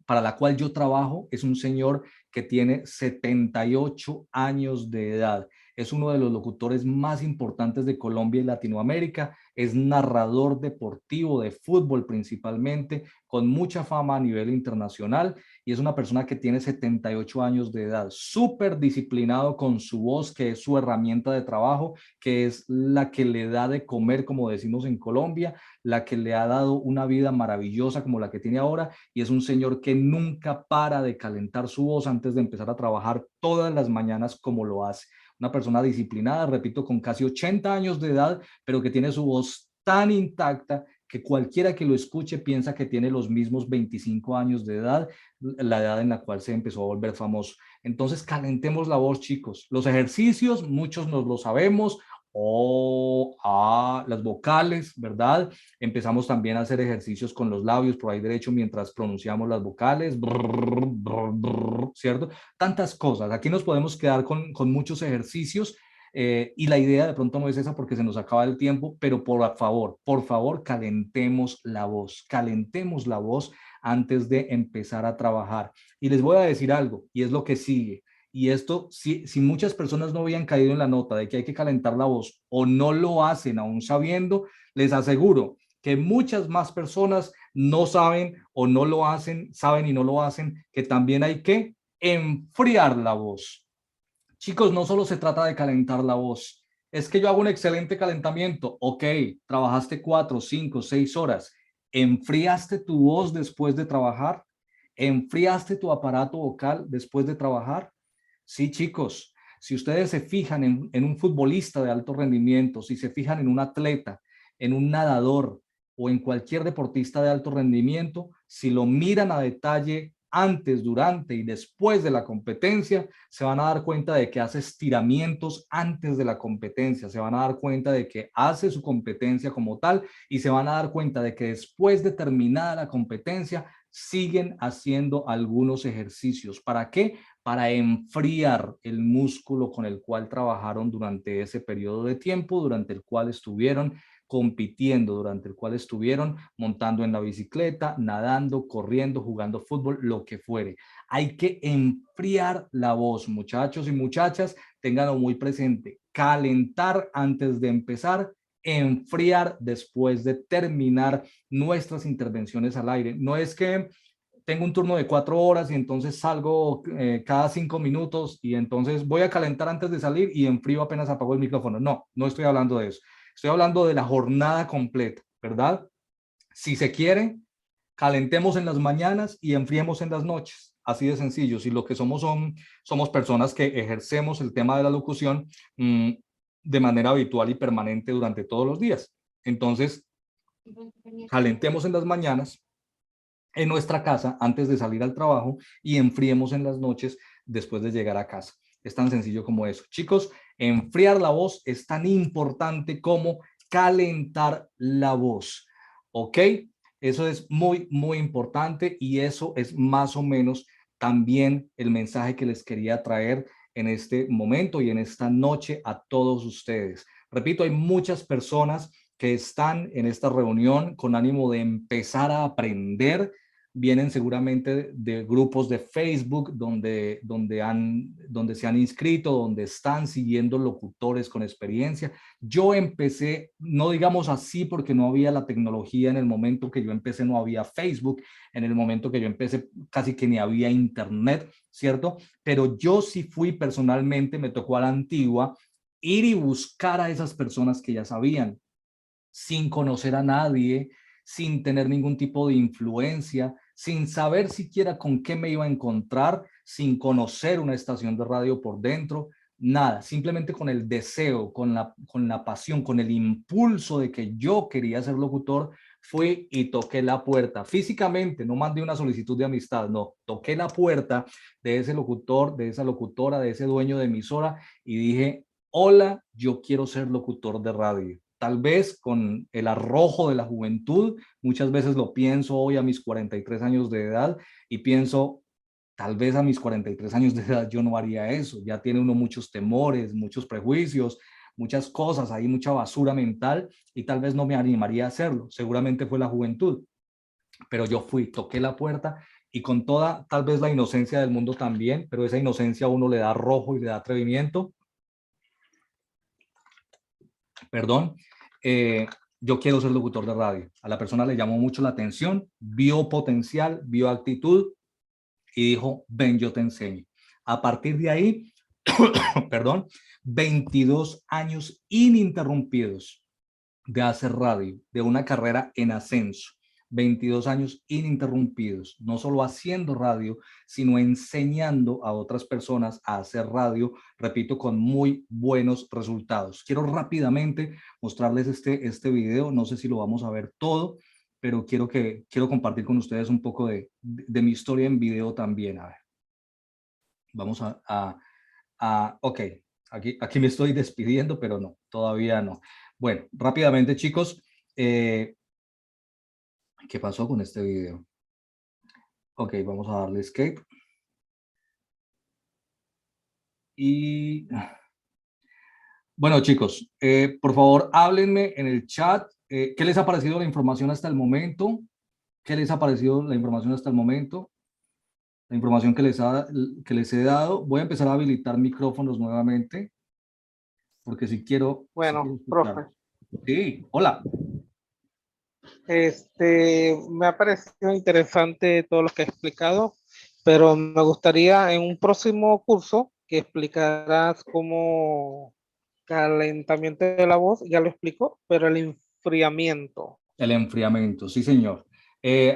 para la cual yo trabajo, es un señor que tiene 78 años de edad. Es uno de los locutores más importantes de Colombia y Latinoamérica. Es narrador deportivo de fútbol principalmente, con mucha fama a nivel internacional, y es una persona que tiene 78 años de edad, súper disciplinado con su voz, que es su herramienta de trabajo, que es la que le da de comer, como decimos en Colombia, la que le ha dado una vida maravillosa como la que tiene ahora, y es un señor que nunca para de calentar su voz antes de empezar a trabajar todas las mañanas como lo hace. Una persona disciplinada, repito, con casi 80 años de edad, pero que tiene su voz tan intacta que cualquiera que lo escuche piensa que tiene los mismos 25 años de edad, la edad en la cual se empezó a volver famoso. Entonces calentemos la voz, chicos. Los ejercicios, muchos nos lo sabemos, o las vocales, ¿verdad? Empezamos también a hacer ejercicios con los labios por ahí derecho mientras pronunciamos las vocales, brr, brr, brr, ¿cierto? Tantas cosas. Aquí nos podemos quedar con muchos ejercicios y la idea de pronto no es esa porque se nos acaba el tiempo, pero por favor, calentemos la voz antes de empezar a trabajar. Y les voy a decir algo, y es lo que sigue. Y esto, si muchas personas no habían caído en la nota de que hay que calentar la voz o no lo hacen aún sabiendo, les aseguro que muchas más personas no saben o no lo hacen, saben y no lo hacen, que también hay que enfriar la voz. Chicos, no solo se trata de calentar la voz. Es que yo hago un excelente calentamiento. Ok, trabajaste 4, 5, 6 horas. ¿Enfriaste tu voz después de trabajar? ¿Enfriaste tu aparato vocal después de trabajar? Sí, chicos, si ustedes se fijan en un futbolista de alto rendimiento, si se fijan en un atleta, en un nadador o en cualquier deportista de alto rendimiento, si lo miran a detalle antes, durante y después de la competencia, se van a dar cuenta de que hace estiramientos antes de la competencia, se van a dar cuenta de que hace su competencia como tal y se van a dar cuenta de que después de terminada la competencia siguen haciendo algunos ejercicios. ¿Para qué? Para enfriar el músculo con el cual trabajaron durante ese periodo de tiempo, durante el cual estuvieron compitiendo, durante el cual estuvieron montando en la bicicleta, nadando, corriendo, jugando fútbol, lo que fuere. Hay que enfriar la voz, muchachos y muchachas, ténganlo muy presente. Calentar antes de empezar, enfriar después de terminar nuestras intervenciones al aire. No es que tengo un turno de 4 horas y entonces salgo cada 5 minutos y entonces voy a calentar antes de salir y enfrío apenas apago el micrófono. No, no estoy hablando de eso. Estoy hablando de la jornada completa, ¿verdad? Si se quiere, calentemos en las mañanas y enfriemos en las noches. Así de sencillo. Si lo que somos personas que ejercemos el tema de la locución de manera habitual y permanente durante todos los días. Entonces, calentemos en las mañanas en nuestra casa antes de salir al trabajo y enfriemos en las noches después de llegar a casa. Es tan sencillo como eso. Chicos, enfriar la voz es tan importante como calentar la voz. ¿Ok? Eso es muy, muy importante y eso es más o menos también el mensaje que les quería traer en este momento y en esta noche a todos ustedes. Repito, hay muchas personas que están en esta reunión con ánimo de empezar a aprender. Vienen seguramente de grupos de Facebook donde se han inscrito, donde están siguiendo locutores con experiencia. Yo empecé, no digamos así porque no había la tecnología en el momento que yo empecé, no había Facebook, en el momento que yo empecé casi que ni había internet, ¿cierto? Pero yo sí fui personalmente, me tocó a la antigua, ir y buscar a esas personas que ya sabían, sin conocer a nadie, sin tener ningún tipo de influencia, sin saber siquiera con qué me iba a encontrar, sin conocer una estación de radio por dentro, nada, simplemente con el deseo, con la pasión, con el impulso de que yo quería ser locutor, fui y toqué la puerta. Físicamente, no mandé una solicitud de amistad, no, toqué la puerta de ese locutor, de esa locutora, de ese dueño de emisora y dije, hola, yo quiero ser locutor de radio. Tal vez con el arrojo de la juventud, muchas veces lo pienso hoy a mis 43 años de edad y pienso, tal vez a mis 43 años de edad yo no haría eso. Ya tiene uno muchos temores, muchos prejuicios, muchas cosas, hay mucha basura mental y tal vez no me animaría a hacerlo. Seguramente fue la juventud, pero yo fui, toqué la puerta y con toda tal vez la inocencia del mundo también, pero esa inocencia a uno le da arrojo y le da atrevimiento. Perdón. Yo quiero ser locutor de radio. A la persona le llamó mucho la atención, vio potencial, vio actitud y dijo, ven, yo te enseño. A partir de ahí, perdón, 22 años ininterrumpidos de hacer radio, de una carrera en ascenso. 22 años ininterrumpidos, no solo haciendo radio, sino enseñando a otras personas a hacer radio, repito, con muy buenos resultados. Quiero rápidamente mostrarles este video, no sé si lo vamos a ver todo, pero quiero compartir con ustedes un poco de mi historia en video también. A ver, vamos ok, aquí me estoy despidiendo, pero no, todavía no. Bueno, rápidamente, chicos, ¿qué pasó con este video? Ok, vamos a darle escape. Y bueno, chicos, por favor, háblenme en el chat. ¿Qué les ha parecido la información hasta el momento? ¿Qué les ha parecido la información hasta el momento? La información que les he dado. Voy a empezar a habilitar micrófonos nuevamente, porque si quiero... Bueno, si quiero profe. Sí, hola. Me ha parecido interesante todo lo que he explicado, pero me gustaría en un próximo curso que explicarás cómo calentamiento de la voz, ya lo explico, pero el enfriamiento. El enfriamiento, sí, señor.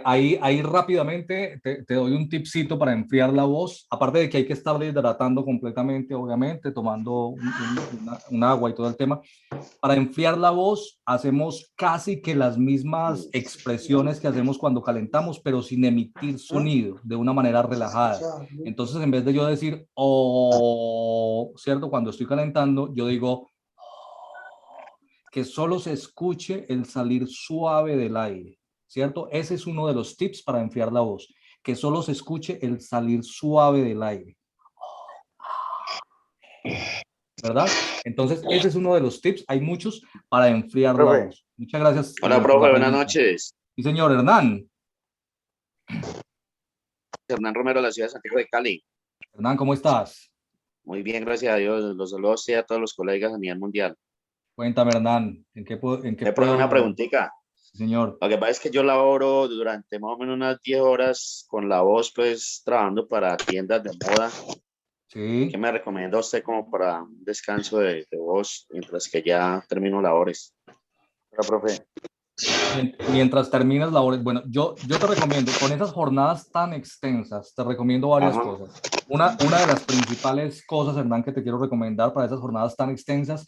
Ahí rápidamente te doy un tipcito para enfriar la voz, aparte de que hay que estar hidratando completamente, obviamente, tomando un agua y todo el tema. Para enfriar la voz hacemos casi que las mismas expresiones que hacemos cuando calentamos, pero sin emitir sonido, de una manera relajada. Entonces, en vez de yo decir, oh, ¿cierto? Cuando estoy calentando, yo digo, que solo se escuche el salir suave del aire, ¿cierto? Ese es uno de los tips para enfriar la voz, que solo se escuche el salir suave del aire. ¿Verdad? Entonces, ese es uno de los tips. Hay muchos para enfriar la voz. Muchas gracias. Hola, profe, buenas noches. Sí, señor Hernán. Hernán Romero, de la ciudad de Santiago de Cali. Hernán, ¿cómo estás? Muy bien, gracias a Dios. Los saludos a todos los colegas a nivel mundial. Cuéntame, Hernán, ¿en qué puedo? Una preguntita. Sí, señor. Lo que pasa es que yo laboro durante más o menos unas 10 horas con la voz, pues, trabajando para tiendas de moda. Sí. ¿Qué me recomienda usted como para un descanso de voz mientras que ya termino labores? Hola, profe. Mientras terminas labores, bueno, yo te recomiendo, con esas jornadas tan extensas, te recomiendo varias cosas. Una de las principales cosas, Hernán, que te quiero recomendar para esas jornadas tan extensas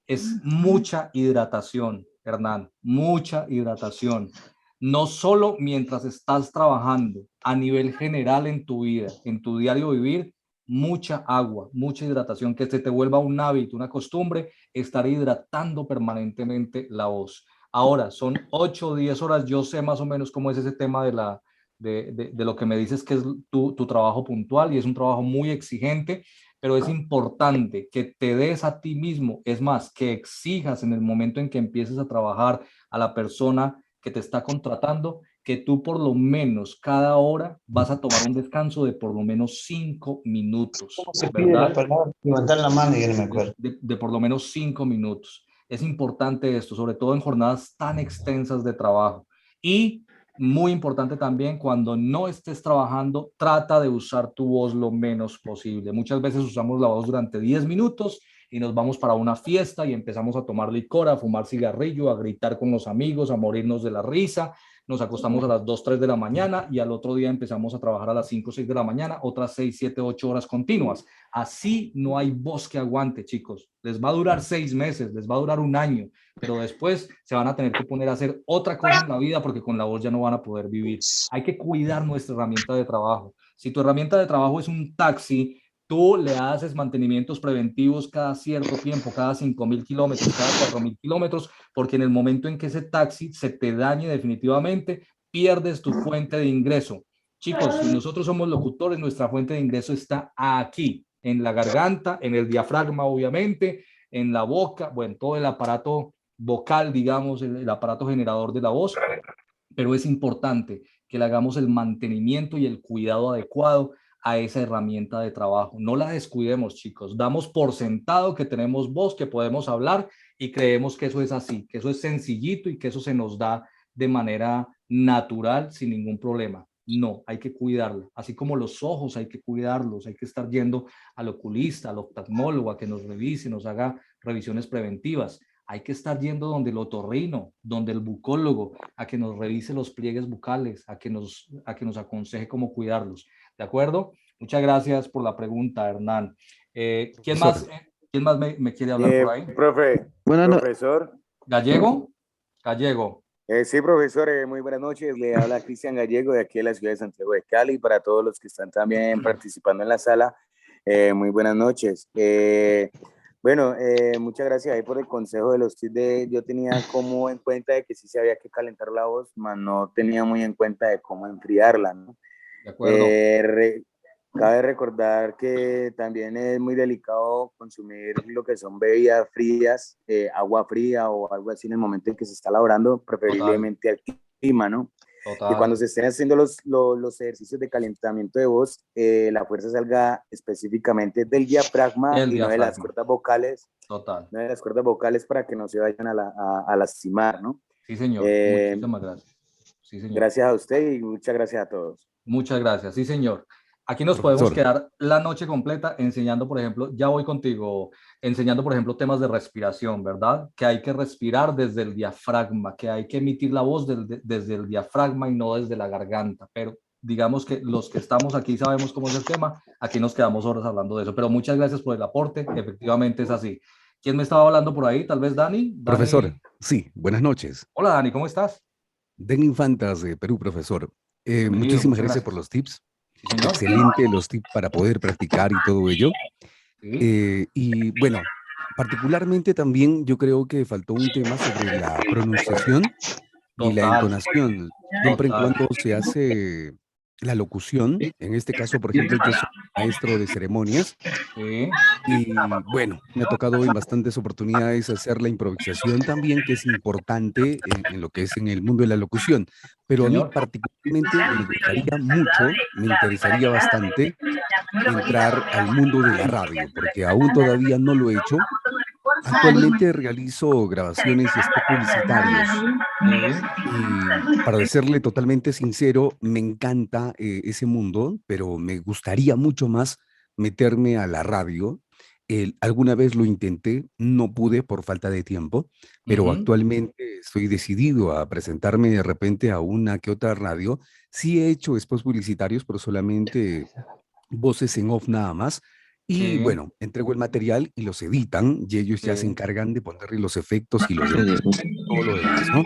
es mucha hidratación, Hernán, mucha hidratación. No solo mientras estás trabajando, a nivel general en tu vida, en tu diario vivir, mucha agua, mucha hidratación, que se te vuelva un hábito, una costumbre, estar hidratando permanentemente la voz. Ahora, son 8 o 10 horas, yo sé más o menos cómo es ese tema de lo que me dices que es tu trabajo puntual y es un trabajo muy exigente, pero es importante que te des a ti mismo, es más, que exijas en el momento en que empieces a trabajar a la persona que te está contratando, que tú por lo menos cada hora vas a tomar un descanso de por lo menos 5 minutos, ¿Cómo se pide la ¿verdad? palabra? Levantar la mano y ya no me acuerdo. De por lo menos 5 minutos. Es importante esto, sobre todo en jornadas tan extensas de trabajo. Y muy importante también, cuando no estés trabajando, trata de usar tu voz lo menos posible. Muchas veces usamos la voz durante 10 minutos y nos vamos para una fiesta y empezamos a tomar licor, a fumar cigarrillo, a gritar con los amigos, a morirnos de la risa. Nos acostamos a las 2, 3 de la mañana y al otro día empezamos a trabajar a las 5, 6 de la mañana, otras 6, 7, 8 horas continuas. Así no hay voz que aguante, chicos. Les va a durar 6 meses, les va a durar un año, pero después se van a tener que poner a hacer otra cosa en la vida porque con la voz ya no van a poder vivir. Hay que cuidar nuestra herramienta de trabajo. Si tu herramienta de trabajo es un taxi, tú le haces mantenimientos preventivos cada cierto tiempo, cada 5.000 kilómetros, cada 4.000 kilómetros, porque en el momento en que ese taxi se te dañe definitivamente, pierdes tu fuente de ingreso. Chicos, si nosotros somos locutores, nuestra fuente de ingreso está aquí, en la garganta, en el diafragma, obviamente, en la boca, bueno, todo el aparato vocal, digamos, el aparato generador de la voz, pero es importante que le hagamos el mantenimiento y el cuidado adecuado a esa herramienta de trabajo. No la descuidemos, chicos. Damos por sentado que tenemos voz, que podemos hablar y creemos que eso es así, que eso es sencillito y que eso se nos da de manera natural sin ningún problema. No, hay que cuidarla. Así como los ojos hay que cuidarlos, hay que estar yendo al oculista, al oftalmólogo, a que nos revise, nos haga revisiones preventivas. Hay que estar yendo donde el otorrino, donde el bucólogo, a que nos revise los pliegues bucales, a que nos aconseje cómo cuidarlos. ¿De acuerdo? Muchas gracias por la pregunta, Hernán. ¿Quién más me quiere hablar por ahí? Profe, profesor. ¿Gallego? Gallego. Sí, profesor, muy buenas noches. Le habla Cristian Gallego de aquí de la ciudad de Santiago de Cali. Para todos los que están también participando en la sala, muy buenas noches. Bueno, muchas gracias ahí por el consejo de los tips. Yo tenía como en cuenta de que sí se había que calentar la voz, mas no tenía muy en cuenta de cómo enfriarla, ¿no? De acuerdo. Cabe recordar que también es muy delicado consumir lo que son bebidas frías, agua fría o algo así en el momento en que se está elaborando, preferiblemente al clima, ¿no? Total. Que cuando se estén haciendo los ejercicios de calentamiento de voz, la fuerza salga específicamente del diafragma y no de las cuerdas vocales. Total. No de las cuerdas vocales para que no se vayan a lastimar, ¿no? Sí, señor. Muchísimas gracias. Sí, señor. Gracias a usted y muchas gracias a todos. Muchas gracias. Sí, señor. Aquí nos podemos quedar la noche completa enseñando, por ejemplo, ya voy contigo, enseñando, por ejemplo, temas de respiración, ¿verdad? Que hay que respirar desde el diafragma, que hay que emitir la voz desde el diafragma y no desde la garganta. Pero digamos que los que estamos aquí sabemos cómo es el tema, aquí nos quedamos horas hablando de eso. Pero muchas gracias por el aporte, efectivamente es así. ¿Quién me estaba hablando por ahí? Tal vez Dani. Profesor, sí, buenas noches. Hola Dani, ¿cómo estás? Den Infantas de Perú, profesor. Muchísimas gracias por los tips. Sí, señor. Excelente los tips para poder practicar y todo ello. Sí. Y bueno, particularmente también yo creo que faltó un tema sobre la pronunciación y la entonación. Siempre en cuanto se hace la locución, en este caso, por ejemplo, yo soy maestro de ceremonias, y bueno, me ha tocado en bastantes oportunidades hacer la improvisación también, que es importante en lo que es en el mundo de la locución, pero a mí particularmente me gustaría mucho, me interesaría bastante entrar al mundo de la radio, porque aún todavía no lo he hecho. Actualmente realizo grabaciones y spots publicitarios. Y para serle totalmente sincero, me encanta ese mundo, pero me gustaría mucho más meterme a la radio. Alguna vez lo intenté, no pude por falta de tiempo, pero actualmente estoy decidido a presentarme de repente a una que otra radio. Sí he hecho spots publicitarios, pero solamente voces en off nada más. Y bueno, entrego el material y los editan y ellos ya se encargan de ponerle los efectos y todo lo demás, ¿no?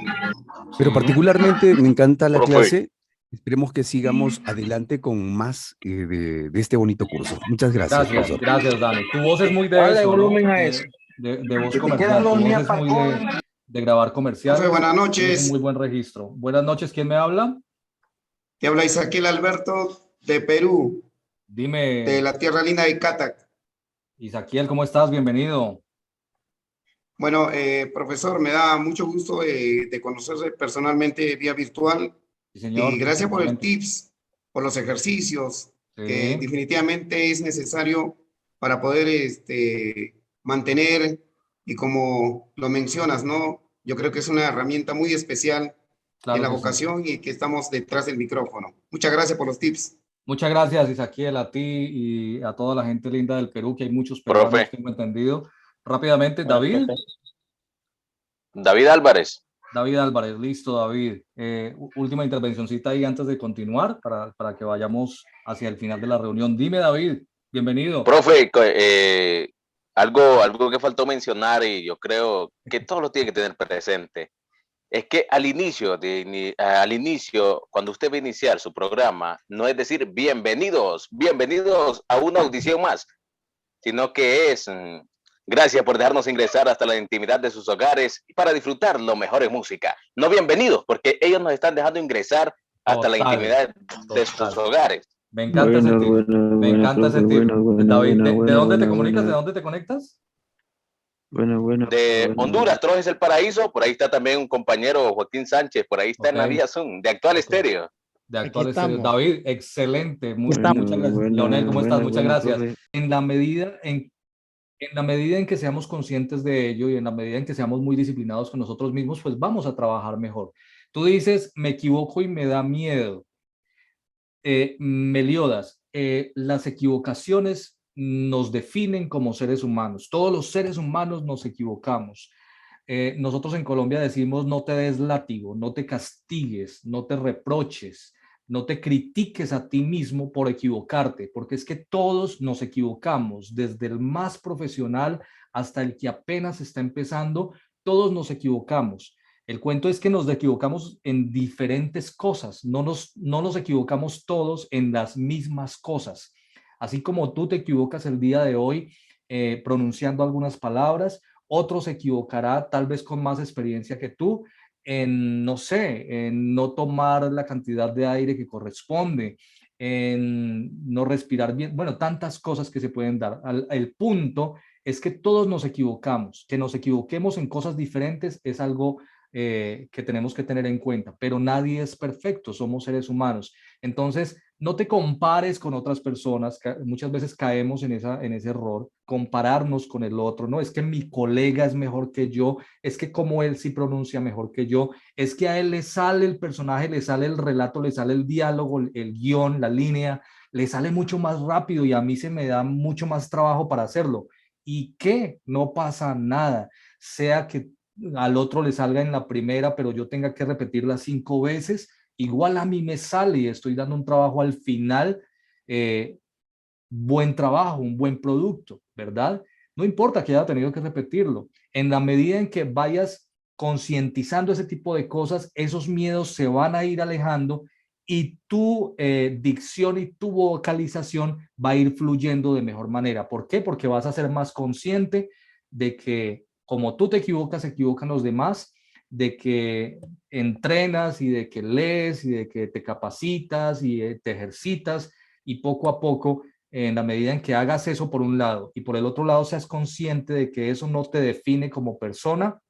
Pero particularmente me encanta la clase. Esperemos que sigamos adelante con más de este bonito curso. Muchas gracias, profesor. Gracias, Dani. Tu voz es muy de eso, volumen ¿no? a eso. De voz comercial. Tu voz es muy de grabar comerciales. Buenas noches. Muy buen registro. Buenas noches. ¿Quién me habla? Te habla Isaquiel Alberto de Perú. Dime. De la tierra linda de Catac. Isaquiel, ¿cómo estás? Bienvenido. Bueno, profesor, me da mucho gusto de conocerse personalmente vía virtual. Sí, señor. Y gracias por el Igualmente. tips, por los ejercicios, que Sí. definitivamente es necesario para poder mantener, y como lo mencionas, ¿no? Yo creo que es una herramienta muy especial en Claro la que sí. vocación y que estamos detrás del micrófono. Muchas gracias por los tips. Muchas gracias, Isaquiel, a ti y a toda la gente linda del Perú, que hay muchos peruanos, Profe. tengo entendido. Rápidamente, David. David Álvarez. David Álvarez, listo, David. Última intervencioncita ahí antes de continuar para que vayamos hacia el final de la reunión. Dime, David, bienvenido. Profe, algo que faltó mencionar y yo creo que todo lo tiene que tener presente. Es que al inicio, cuando usted va a iniciar su programa, no es decir bienvenidos a una audición más, sino que es gracias por dejarnos ingresar hasta la intimidad de sus hogares y para disfrutar lo mejor en música. No bienvenidos, porque ellos nos están dejando ingresar hasta la intimidad de sus hogares. Me encanta ese tip. Me encanta ese tip. David, ¿de dónde te comunicas? ¿De dónde te conectas? De Honduras, Trojes el Paraíso, por ahí está también un compañero, Joaquín Sánchez, por ahí está en la vía Zoom, de Actual Estéreo. De Actual Estéreo. David, excelente. Muchas gracias. Leonel, ¿cómo estás? Muchas gracias. Profe. En la medida en que seamos conscientes de ello y en la medida en que seamos muy disciplinados con nosotros mismos, pues vamos a trabajar mejor. Tú dices, me equivoco y me da miedo. Meliodas, las equivocaciones nos definen como seres humanos. Todos los seres humanos nos equivocamos. Nosotros en Colombia decimos no te des látigo, no te castigues, no te reproches, no te critiques a ti mismo por equivocarte, porque es que todos nos equivocamos, desde el más profesional hasta el que apenas está empezando, todos nos equivocamos. El cuento es que nos equivocamos en diferentes cosas, no nos equivocamos todos en las mismas cosas. Así como tú te equivocas el día de hoy pronunciando algunas palabras, otro se equivocará tal vez con más experiencia que tú en, no sé, en no tomar la cantidad de aire que corresponde, en no respirar bien, bueno, tantas cosas que se pueden dar. El punto es que todos nos equivocamos, que nos equivoquemos en cosas diferentes es algo que tenemos que tener en cuenta, pero nadie es perfecto, somos seres humanos. Entonces, no te compares con otras personas, muchas veces caemos en ese error, compararnos con el otro, no, es que mi colega es mejor que yo, es que como él sí pronuncia mejor que yo, es que a él le sale el personaje, le sale el relato, le sale el diálogo, el guión, la línea, le sale mucho más rápido y a mí se me da mucho más trabajo para hacerlo. ¿Y qué? No pasa nada, sea que al otro le salga en la primera, pero yo tenga que repetirla 5 veces, igual a mí me sale y estoy dando un trabajo al final, buen trabajo, un buen producto, ¿verdad? No importa que haya tenido que repetirlo. En la medida en que vayas concientizando ese tipo de cosas, esos miedos se van a ir alejando y tu dicción y tu vocalización va a ir fluyendo de mejor manera. ¿Por qué? Porque vas a ser más consciente de que como tú te equivocas, se equivocan los demás, de que entrenas y de que lees y de que te capacitas y te ejercitas y poco a poco, en la medida en que hagas eso por un lado y por el otro lado seas consciente de que eso no te define como persona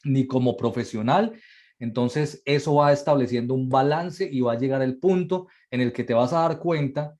ni como profesional, entonces eso va estableciendo un balance y va a llegar el punto en el que te vas a dar cuenta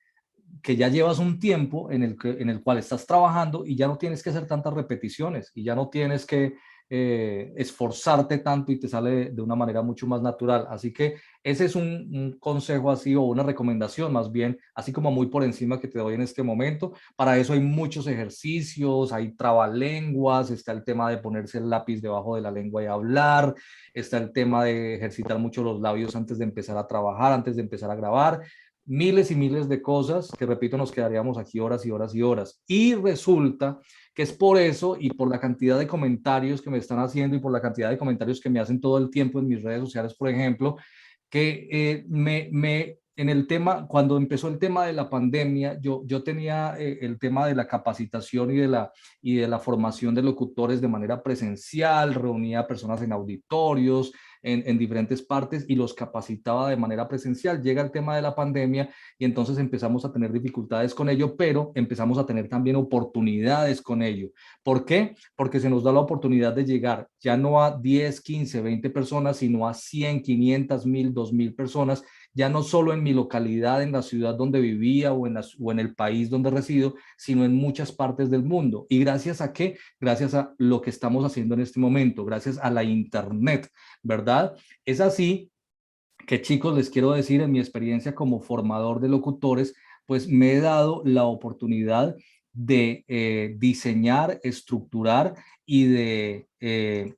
que ya llevas un tiempo en el cual estás trabajando y ya no tienes que hacer tantas repeticiones y ya no tienes que esforzarte tanto y te sale de una manera mucho más natural. Así que ese es un consejo así o una recomendación más bien, así como muy por encima que te doy en este momento. Para eso hay muchos ejercicios, hay trabalenguas, está el tema de ponerse el lápiz debajo de la lengua y hablar, está el tema de ejercitar mucho los labios antes de empezar a trabajar, antes de empezar a grabar. Miles y miles de cosas que, repito, nos quedaríamos aquí horas y horas y horas. Y resulta que es por eso y por la cantidad de comentarios que me están haciendo y por la cantidad de comentarios que me hacen todo el tiempo en mis redes sociales, por ejemplo, que me en el tema, cuando empezó el tema de la pandemia, yo tenía el tema de la capacitación y de la formación de locutores de manera presencial, reunía a personas en auditorios, en diferentes partes y los capacitaba de manera presencial. Llega el tema de la pandemia y entonces empezamos a tener dificultades con ello, pero empezamos a tener también oportunidades con ello. ¿Por qué? Porque se nos da la oportunidad de llegar ya no a 10, 15, 20 personas, sino a 100, 500, 1000, 2000 personas, ya no solo en mi localidad, en la ciudad donde vivía o en el país donde resido, sino en muchas partes del mundo. ¿Y gracias a qué? Gracias a lo que estamos haciendo en este momento, gracias a la internet, ¿verdad? Es así que, chicos, les quiero decir, en mi experiencia como formador de locutores, pues me he dado la oportunidad de diseñar, estructurar y de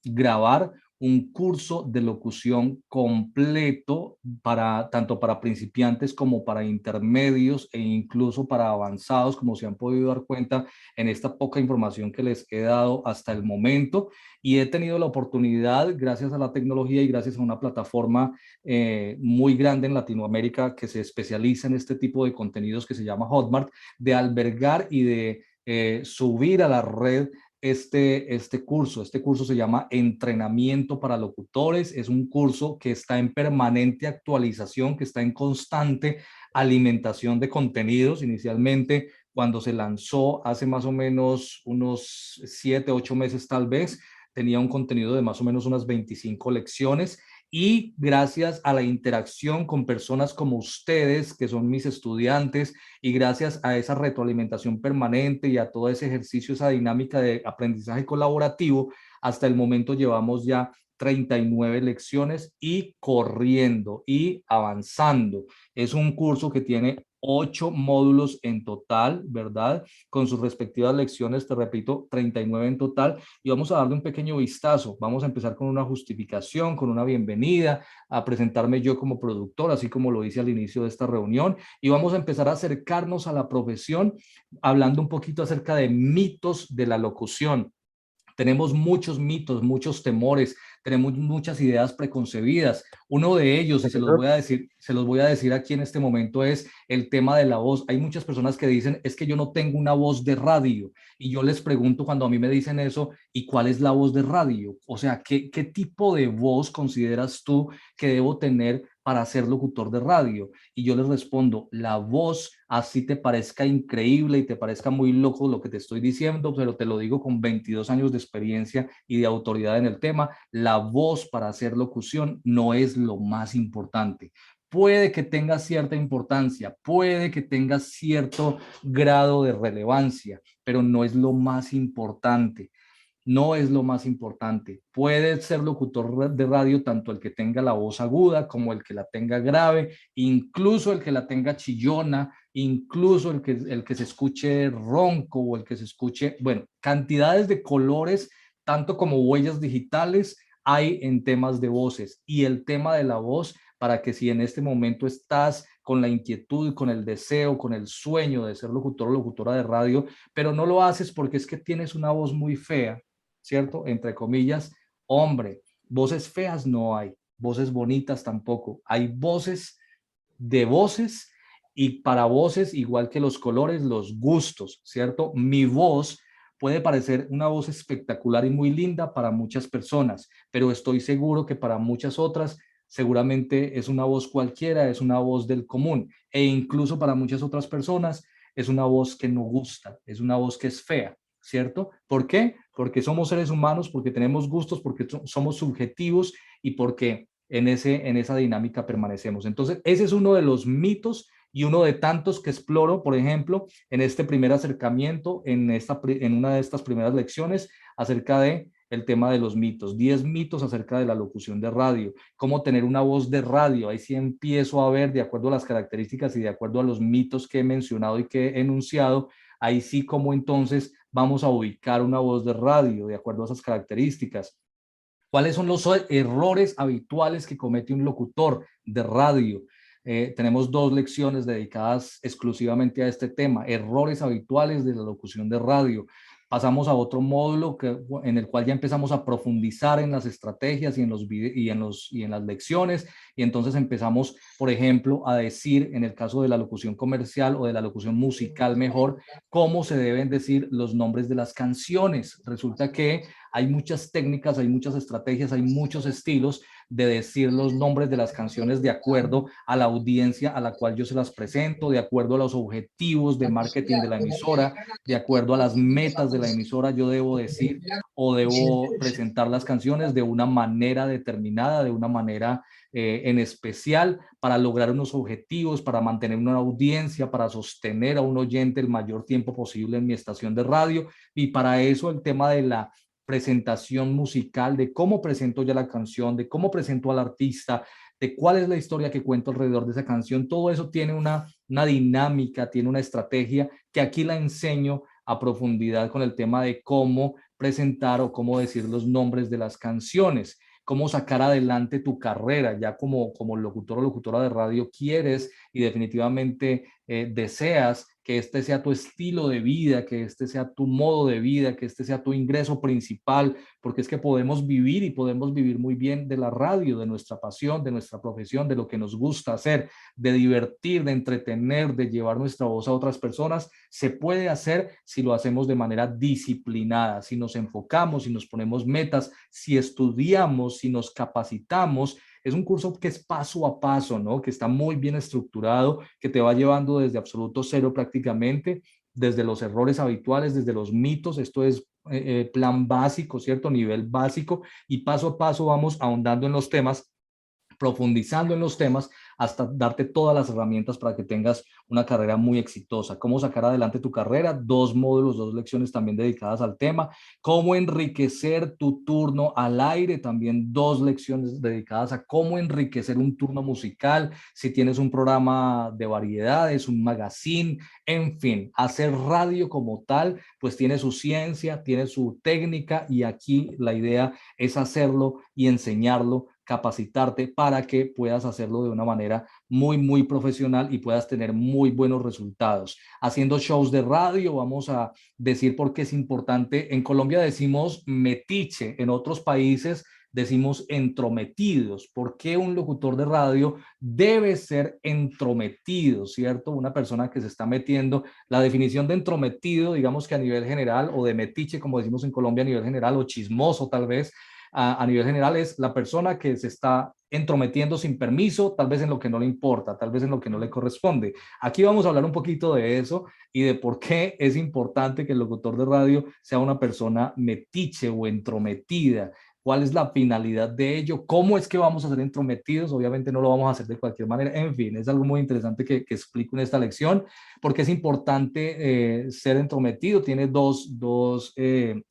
grabar un curso de locución completo para tanto para principiantes como para intermedios e incluso para avanzados, como se han podido dar cuenta en esta poca información que les he dado hasta el momento. Y he tenido la oportunidad, gracias a la tecnología y gracias a una plataforma muy grande en Latinoamérica que se especializa en este tipo de contenidos, que se llama Hotmart, de albergar y de subir a la red este curso. Este curso se llama Entrenamiento para Locutores. Es un curso que está en permanente actualización, que está en constante alimentación de contenidos. Inicialmente, cuando se lanzó hace más o menos unos 7, 8 meses tal vez, tenía un contenido de más o menos unas 25 lecciones. Y gracias a la interacción con personas como ustedes, que son mis estudiantes, y gracias a esa retroalimentación permanente y a todo ese ejercicio, esa dinámica de aprendizaje colaborativo, hasta el momento llevamos ya 39 lecciones y corriendo y avanzando. Es un curso que tiene 8 módulos en total, ¿verdad? Con sus respectivas lecciones, te repito, 39 en total. Y vamos a darle un pequeño vistazo. Vamos a empezar con una justificación, con una bienvenida, a presentarme yo como productor, así como lo hice al inicio de esta reunión. Y vamos a empezar a acercarnos a la profesión, hablando un poquito acerca de mitos de la locución. Tenemos muchos mitos, muchos temores, tenemos muchas ideas preconcebidas. Uno de ellos, y se los voy a decir aquí en este momento, es el tema de la voz. Hay muchas personas que dicen, es que yo no tengo una voz de radio. Y yo les pregunto cuando a mí me dicen eso, ¿y cuál es la voz de radio? O sea, ¿qué tipo de voz consideras tú que debo tener para ser locutor de radio? Y yo les respondo, la voz, así te parezca increíble y te parezca muy loco lo que te estoy diciendo, pero te lo digo con 22 años de experiencia y de autoridad en el tema, la voz para hacer locución no es lo más importante. Puede que tenga cierta importancia, puede que tenga cierto grado de relevancia, pero no es lo más importante. No es lo más importante. Puede ser locutor de radio tanto el que tenga la voz aguda como el que la tenga grave, incluso el que la tenga chillona, incluso el que se escuche ronco o el que se escuche, bueno, cantidades de colores, tanto como huellas digitales hay en temas de voces. Y el tema de la voz, para que si en este momento estás con la inquietud, con el deseo, con el sueño de ser locutor o locutora de radio, pero no lo haces porque es que tienes una voz muy fea, ¿cierto? Entre comillas, hombre, voces feas no hay, voces bonitas tampoco. Hay voces de voces y para voces, igual que los colores, los gustos, ¿cierto? Mi voz puede parecer una voz espectacular y muy linda para muchas personas, pero estoy seguro que para muchas otras seguramente es una voz cualquiera, es una voz del común, e incluso para muchas otras personas es una voz que no gusta, es una voz que es fea, ¿cierto? ¿Por qué? Porque somos seres humanos, porque tenemos gustos, porque somos subjetivos y porque en esa dinámica permanecemos. Entonces, ese es uno de los mitos y uno de tantos que exploro, por ejemplo, en este primer acercamiento, en una de estas primeras lecciones acerca de el tema de los mitos, 10 mitos acerca de la locución de radio, cómo tener una voz de radio. Ahí sí empiezo a ver, de acuerdo a las características y de acuerdo a los mitos que he mencionado y que he enunciado, ahí sí cómo entonces vamos a ubicar una voz de radio de acuerdo a esas características. ¿Cuáles son los errores habituales que comete un locutor de radio? Tenemos 2 lecciones dedicadas exclusivamente a este tema, errores habituales de la locución de radio. pasamos a otro módulo en el cual ya empezamos a profundizar en las estrategias y en las lecciones, y entonces empezamos, por ejemplo, a decir, en el caso de la locución comercial o de la locución musical mejor, cómo se deben decir los nombres de las canciones. Resulta que hay muchas técnicas, hay muchas estrategias, hay muchos estilos de decir los nombres de las canciones de acuerdo a la audiencia a la cual yo se las presento, de acuerdo a los objetivos de marketing de la emisora, de acuerdo a las metas de la emisora. Yo debo decir o debo presentar las canciones de una manera determinada, de una manera en especial, para lograr unos objetivos, para mantener una audiencia, para sostener a un oyente el mayor tiempo posible en mi estación de radio. Y para eso el tema de la presentación musical, de cómo presento ya la canción, de cómo presento al artista, de cuál es la historia que cuento alrededor de esa canción, todo eso tiene una dinámica, tiene una estrategia que aquí la enseño a profundidad con el tema de cómo presentar o cómo decir los nombres de las canciones, cómo sacar adelante tu carrera, ya como locutor o locutora de radio quieres y definitivamente deseas que este sea tu estilo de vida, que este sea tu modo de vida, que este sea tu ingreso principal, porque es que podemos vivir y podemos vivir muy bien de la radio, de nuestra pasión, de nuestra profesión, de lo que nos gusta hacer, de divertir, de entretener, de llevar nuestra voz a otras personas. Se puede hacer si lo hacemos de manera disciplinada, si nos enfocamos, si nos ponemos metas, si estudiamos, si nos capacitamos. Es un curso que es paso a paso, ¿no? Que está muy bien estructurado, que te va llevando desde absoluto cero prácticamente, desde los errores habituales, desde los mitos. Esto es plan básico, ¿cierto? Nivel básico, y paso a paso vamos ahondando en los temas, profundizando en los temas, hasta darte todas las herramientas para que tengas una carrera muy exitosa. Cómo sacar adelante tu carrera, 2 módulos, 2 lecciones también dedicadas al tema. Cómo enriquecer tu turno al aire, también 2 lecciones dedicadas a cómo enriquecer un turno musical, si tienes un programa de variedades, un magazine, en fin, hacer radio como tal, pues tiene su ciencia, tiene su técnica, y aquí la idea es hacerlo y enseñarlo, capacitarte para que puedas hacerlo de una manera muy profesional y puedas tener muy buenos resultados. Haciendo shows de radio, vamos a decir por qué es importante. En Colombia decimos metiche, en otros países decimos entrometidos. ¿Por qué un locutor de radio debe ser entrometido, cierto? Una persona que se está metiendo. La definición de entrometido, digamos que a nivel general, o de metiche, como decimos en Colombia a nivel general, o chismoso tal vez, a nivel general, es la persona que se está entrometiendo sin permiso, tal vez en lo que no le importa, tal vez en lo que no le corresponde. Aquí vamos a hablar un poquito de eso y de por qué es importante que el locutor de radio sea una persona metiche o entrometida. ¿Cuál es la finalidad de ello? ¿Cómo es que vamos a ser entrometidos? Obviamente no lo vamos a hacer de cualquier manera. En fin, es algo muy interesante que explico en esta lección, porque es importante ser entrometido. Tiene dos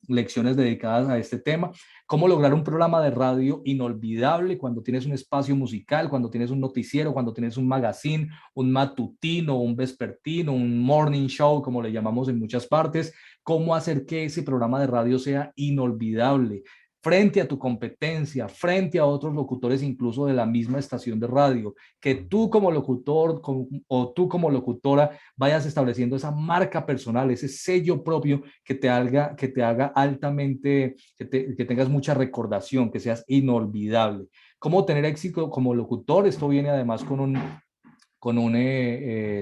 lecciones dedicadas a este tema. Cómo lograr un programa de radio inolvidable cuando tienes un espacio musical, cuando tienes un noticiero, cuando tienes un magazine, un matutino, un vespertino, un morning show, como le llamamos en muchas partes. Cómo hacer que ese programa de radio sea inolvidable frente a tu competencia, frente a otros locutores incluso de la misma estación de radio, que tú como locutor o tú como locutora vayas estableciendo esa marca personal, ese sello propio que te haga altamente, que tengas mucha recordación, que seas inolvidable. ¿Cómo tener éxito como locutor? Esto viene además con un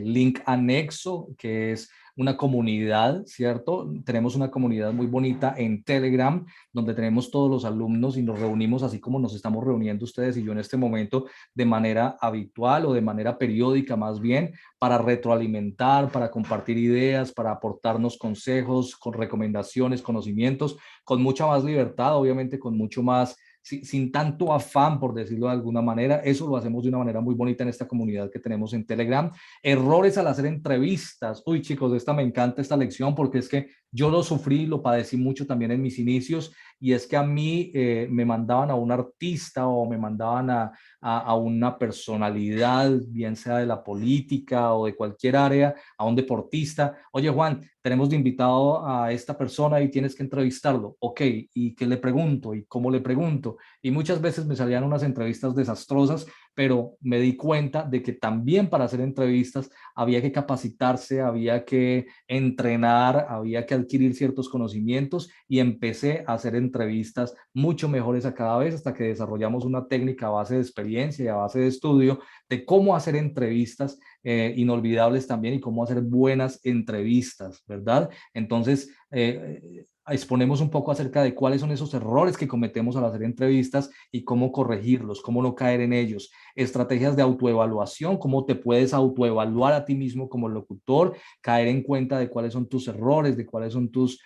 link anexo, que es una comunidad, ¿cierto? Tenemos una comunidad muy bonita en Telegram, donde tenemos todos los alumnos y nos reunimos así como nos estamos reuniendo ustedes y yo en este momento, de manera habitual o de manera periódica más bien, para retroalimentar, para compartir ideas, para aportarnos consejos, con recomendaciones, conocimientos, con mucha más libertad, obviamente con mucho más, sin tanto afán, por decirlo de alguna manera. Eso lo hacemos de una manera muy bonita en esta comunidad que tenemos en Telegram. Errores al hacer entrevistas. Uy, chicos, me encanta esta lección, porque es que yo lo sufrí, lo padecí mucho también en mis inicios, y es que a mí me mandaban a un artista o me mandaban a una personalidad, bien sea de la política o de cualquier área, a un deportista. Oye, Juan, tenemos de invitado a esta persona y tienes que entrevistarlo. Ok, ¿y qué le pregunto? ¿Y cómo le pregunto? Y muchas veces me salían unas entrevistas desastrosas pero me di cuenta de que también para hacer entrevistas había que capacitarse, había que entrenar, había que adquirir ciertos conocimientos y empecé a hacer entrevistas mucho mejores a cada vez hasta que desarrollamos una técnica a base de experiencia y a base de estudio de cómo hacer entrevistas inolvidables también y cómo hacer buenas entrevistas, ¿verdad? Entonces, exponemos un poco acerca de cuáles son esos errores que cometemos al hacer entrevistas y cómo corregirlos, cómo no caer en ellos. Estrategias de autoevaluación, cómo te puedes autoevaluar a ti mismo como locutor, caer en cuenta de cuáles son tus errores, de cuáles son tus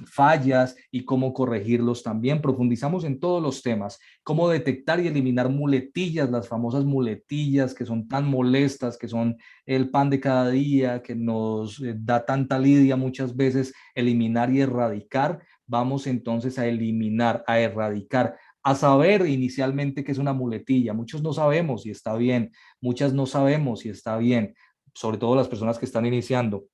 fallas y cómo corregirlos también. Profundizamos en todos los temas, cómo detectar y eliminar muletillas, las famosas muletillas que son tan molestas, que son el pan de cada día, que nos da tanta lidia muchas veces eliminar y erradicar. Vamos entonces a eliminar, a erradicar, a saber inicialmente qué es una muletilla. Muchos no sabemos y está bien, muchas no sabemos y está bien, sobre todo las personas que están iniciando,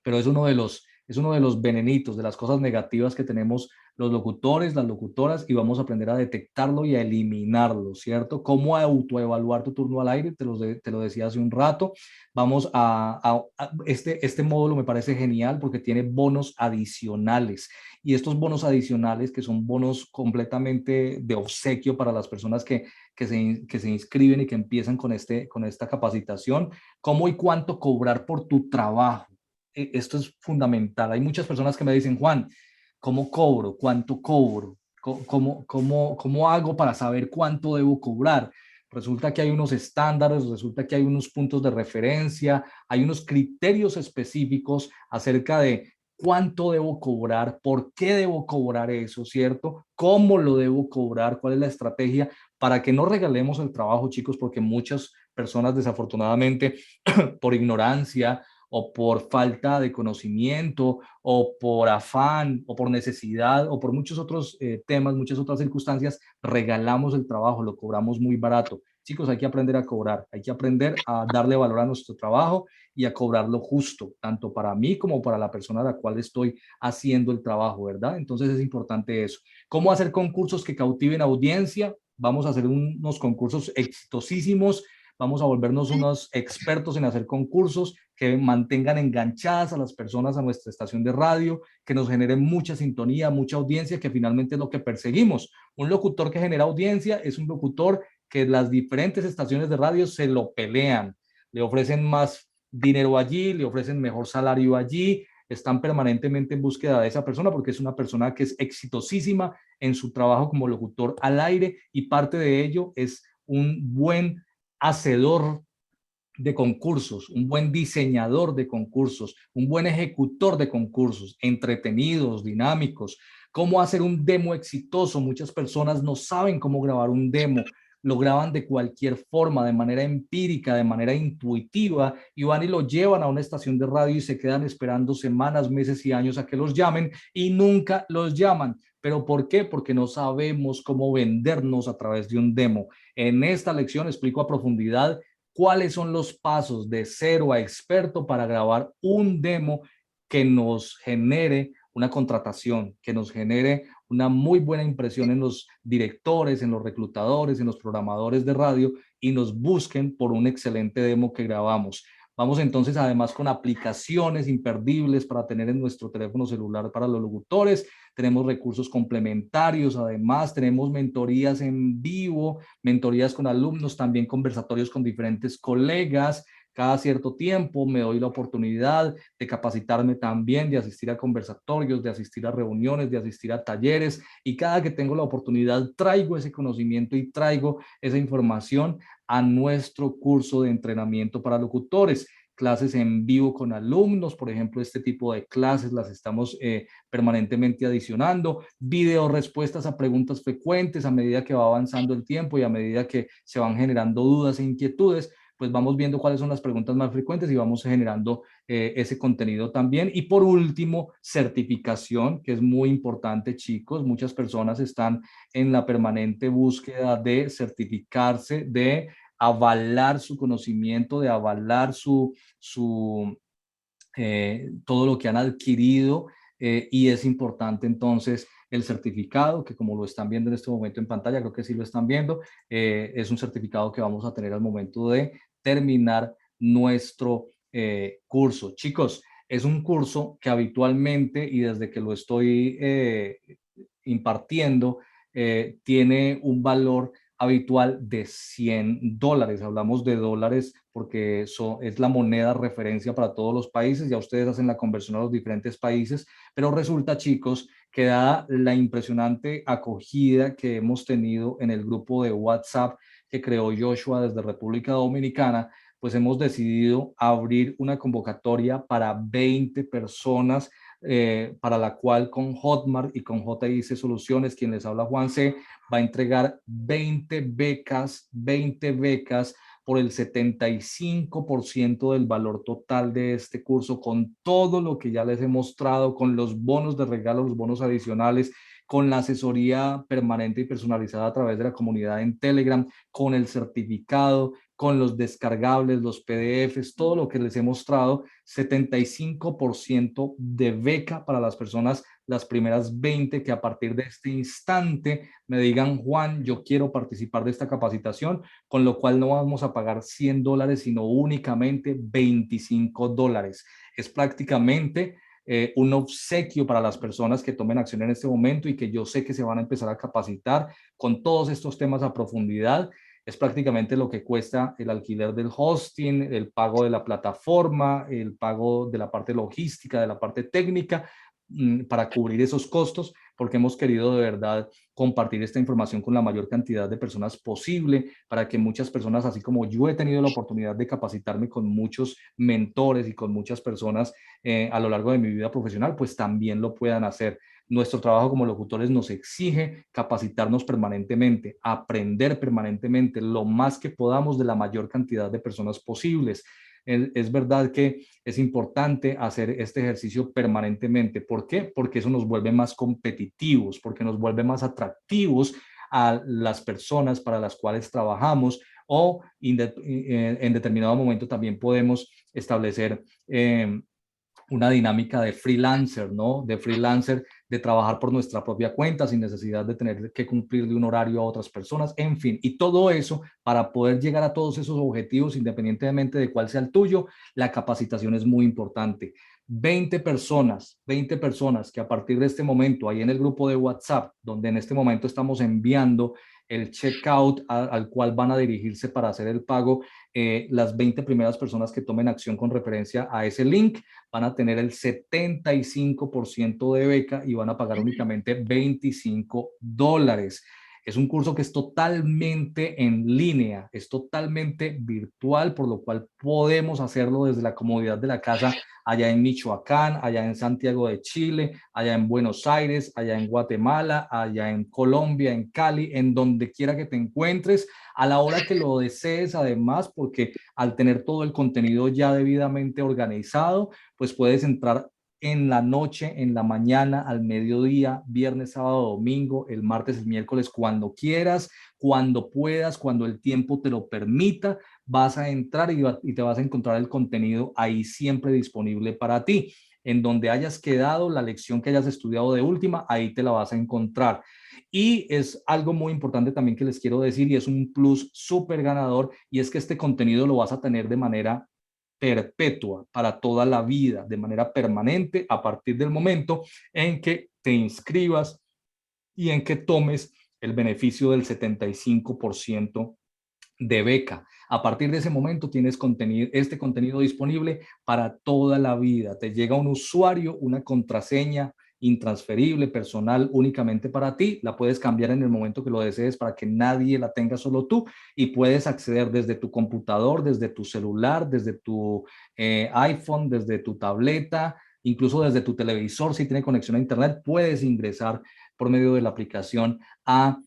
pero es uno de los venenitos, de las cosas negativas que tenemos los locutores, las locutoras, y vamos a aprender a detectarlo y a eliminarlo, ¿cierto? Cómo autoevaluar tu turno al aire, te lo decía hace un rato. Vamos este módulo me parece genial porque tiene bonos adicionales, y estos bonos adicionales, que son bonos completamente de obsequio para las personas que se inscriben y que empiezan con esta capacitación, cómo y cuánto cobrar por tu trabajo. Esto es fundamental. Hay muchas personas que me dicen, Juan, ¿cómo cobro? ¿Cuánto cobro? ¿Cómo hago para saber cuánto debo cobrar? Resulta que hay unos estándares, resulta que hay unos puntos de referencia, hay unos criterios específicos acerca de cuánto debo cobrar, por qué debo cobrar eso, ¿cierto? ¿Cómo lo debo cobrar? ¿Cuál es la estrategia? Para que no regalemos el trabajo, chicos, porque muchas personas desafortunadamente por ignorancia o por falta de conocimiento, o por afán, o por necesidad, o por muchos otros temas, muchas otras circunstancias, regalamos el trabajo, lo cobramos muy barato. Chicos, hay que aprender a cobrar, hay que aprender a darle valor a nuestro trabajo y a cobrarlo justo, tanto para mí como para la persona a la cual estoy haciendo el trabajo, ¿verdad? Entonces es importante eso. ¿Cómo hacer concursos que cautiven audiencia? Vamos a hacer unos concursos exitosísimos. Vamos a volvernos unos expertos en hacer concursos que mantengan enganchadas a las personas a nuestra estación de radio, que nos generen mucha sintonía, mucha audiencia, que finalmente es lo que perseguimos. Un locutor que genera audiencia es un locutor que las diferentes estaciones de radio se lo pelean, le ofrecen más dinero allí, le ofrecen mejor salario allí, están permanentemente en búsqueda de esa persona porque es una persona que es exitosísima en su trabajo como locutor al aire, y parte de ello es un buen hacedor de concursos, un buen diseñador de concursos, un buen ejecutor de concursos, entretenidos, dinámicos. ¿Cómo hacer un demo exitoso? Muchas personas no saben cómo grabar un demo, lo graban de cualquier forma, de manera empírica, de manera intuitiva, y van y lo llevan a una estación de radio y se quedan esperando semanas, meses y años a que los llamen y nunca los llaman. ¿Pero por qué? Porque no sabemos cómo vendernos a través de un demo. En esta lección explico a profundidad cuáles son los pasos de cero a experto para grabar un demo que nos genere una contratación, que nos genere una muy buena impresión en los directores, en los reclutadores, en los programadores de radio, y nos busquen por un excelente demo que grabamos. Vamos entonces además con aplicaciones imperdibles para tener en nuestro teléfono celular para los locutores. Tenemos recursos complementarios, además tenemos mentorías en vivo, mentorías con alumnos, también conversatorios con diferentes colegas. Cada cierto tiempo me doy la oportunidad de capacitarme también, de asistir a conversatorios, de asistir a reuniones, de asistir a talleres, y cada que tengo la oportunidad traigo ese conocimiento y traigo esa información a nuestro curso de entrenamiento para locutores. Clases en vivo con alumnos, por ejemplo, este tipo de clases las estamos permanentemente adicionando, video respuestas a preguntas frecuentes a medida que va avanzando el tiempo y a medida que se van generando dudas e inquietudes, pues vamos viendo cuáles son las preguntas más frecuentes y vamos generando ese contenido también. Y por último, certificación, que es muy importante, chicos. Muchas personas están en la permanente búsqueda de certificarse, de avalar su conocimiento, de avalar todo lo que han adquirido, y es importante entonces el certificado, que como lo están viendo en este momento en pantalla, creo que sí lo están viendo, es un certificado que vamos a tener al momento de terminar nuestro curso. Chicos, es un curso que habitualmente y desde que lo estoy impartiendo, tiene un valor habitual de $100. Hablamos de dólares porque eso es la moneda referencia para todos los países. Ya ustedes hacen la conversión a los diferentes países, pero resulta, chicos, que dada la impresionante acogida que hemos tenido en el grupo de WhatsApp que creó Joshua desde República Dominicana, pues hemos decidido abrir una convocatoria para 20 personas, para la cual con Hotmart y con JIC Soluciones, quien les habla Juan C., va a entregar 20 becas por el 75% del valor total de este curso, con todo lo que ya les he mostrado, con los bonos de regalo, los bonos adicionales, con la asesoría permanente y personalizada a través de la comunidad en Telegram, con el certificado, con los descargables, los PDFs, todo lo que les he mostrado, 75% de beca para las personas, las primeras 20 que a partir de este instante me digan, Juan, yo quiero participar de esta capacitación, con lo cual no vamos a pagar $100, sino únicamente $25. Es prácticamente un obsequio para las personas que tomen acción en este momento y que yo sé que se van a empezar a capacitar con todos estos temas a profundidad. Es prácticamente lo que cuesta el alquiler del hosting, el pago de la plataforma, el pago de la parte logística, de la parte técnica, para cubrir esos costos, porque hemos querido de verdad compartir esta información con la mayor cantidad de personas posible, para que muchas personas, así como yo he tenido la oportunidad de capacitarme con muchos mentores y con muchas personas a lo largo de mi vida profesional, pues también lo puedan hacer. Nuestro trabajo como locutores nos exige capacitarnos permanentemente, aprender permanentemente lo más que podamos de la mayor cantidad de personas posibles. Es verdad que es importante hacer este ejercicio permanentemente. ¿Por qué? Porque eso nos vuelve más competitivos, porque nos vuelve más atractivos a las personas para las cuales trabajamos, o en determinado momento también podemos establecer una dinámica de freelancer, ¿no? De freelancer, de trabajar por nuestra propia cuenta sin necesidad de tener que cumplirle un horario a otras personas, en fin. Y todo eso para poder llegar a todos esos objetivos, independientemente de cuál sea el tuyo, la capacitación es muy importante. 20 personas que a partir de este momento, ahí en el grupo de WhatsApp, donde en este momento estamos enviando el checkout al cual van a dirigirse para hacer el pago, las 20 primeras personas que tomen acción con referencia a ese link van a tener el 75% de beca y van a pagar únicamente $25. Es un curso que es totalmente en línea, es totalmente virtual, por lo cual podemos hacerlo desde la comodidad de la casa, allá en Michoacán, allá en Santiago de Chile, allá en Buenos Aires, allá en Guatemala, allá en Colombia, en Cali, en donde quiera que te encuentres, a la hora que lo desees, además, porque al tener todo el contenido ya debidamente organizado, pues puedes entrar en la noche, en la mañana, al mediodía, viernes, sábado, domingo, el martes, el miércoles, cuando quieras, cuando puedas, cuando el tiempo te lo permita, vas a entrar y te vas a encontrar el contenido ahí siempre disponible para ti. En donde hayas quedado, la lección que hayas estudiado de última, ahí te la vas a encontrar. Y es algo muy importante también que les quiero decir, y es un plus súper ganador, y es que este contenido lo vas a tener de manera perpetua, para toda la vida, de manera permanente, a partir del momento en que te inscribas y en que tomes el beneficio del 75% de beca. A partir de ese momento tienes este contenido disponible para toda la vida. Te llega un usuario, una contraseña intransferible, personal, únicamente para ti. La puedes cambiar en el momento que lo desees para que nadie la tenga, solo tú, y puedes acceder desde tu computador, desde tu celular, desde tu iPhone, desde tu tableta, incluso desde tu televisor. Si tiene conexión a internet, puedes ingresar por medio de la aplicación a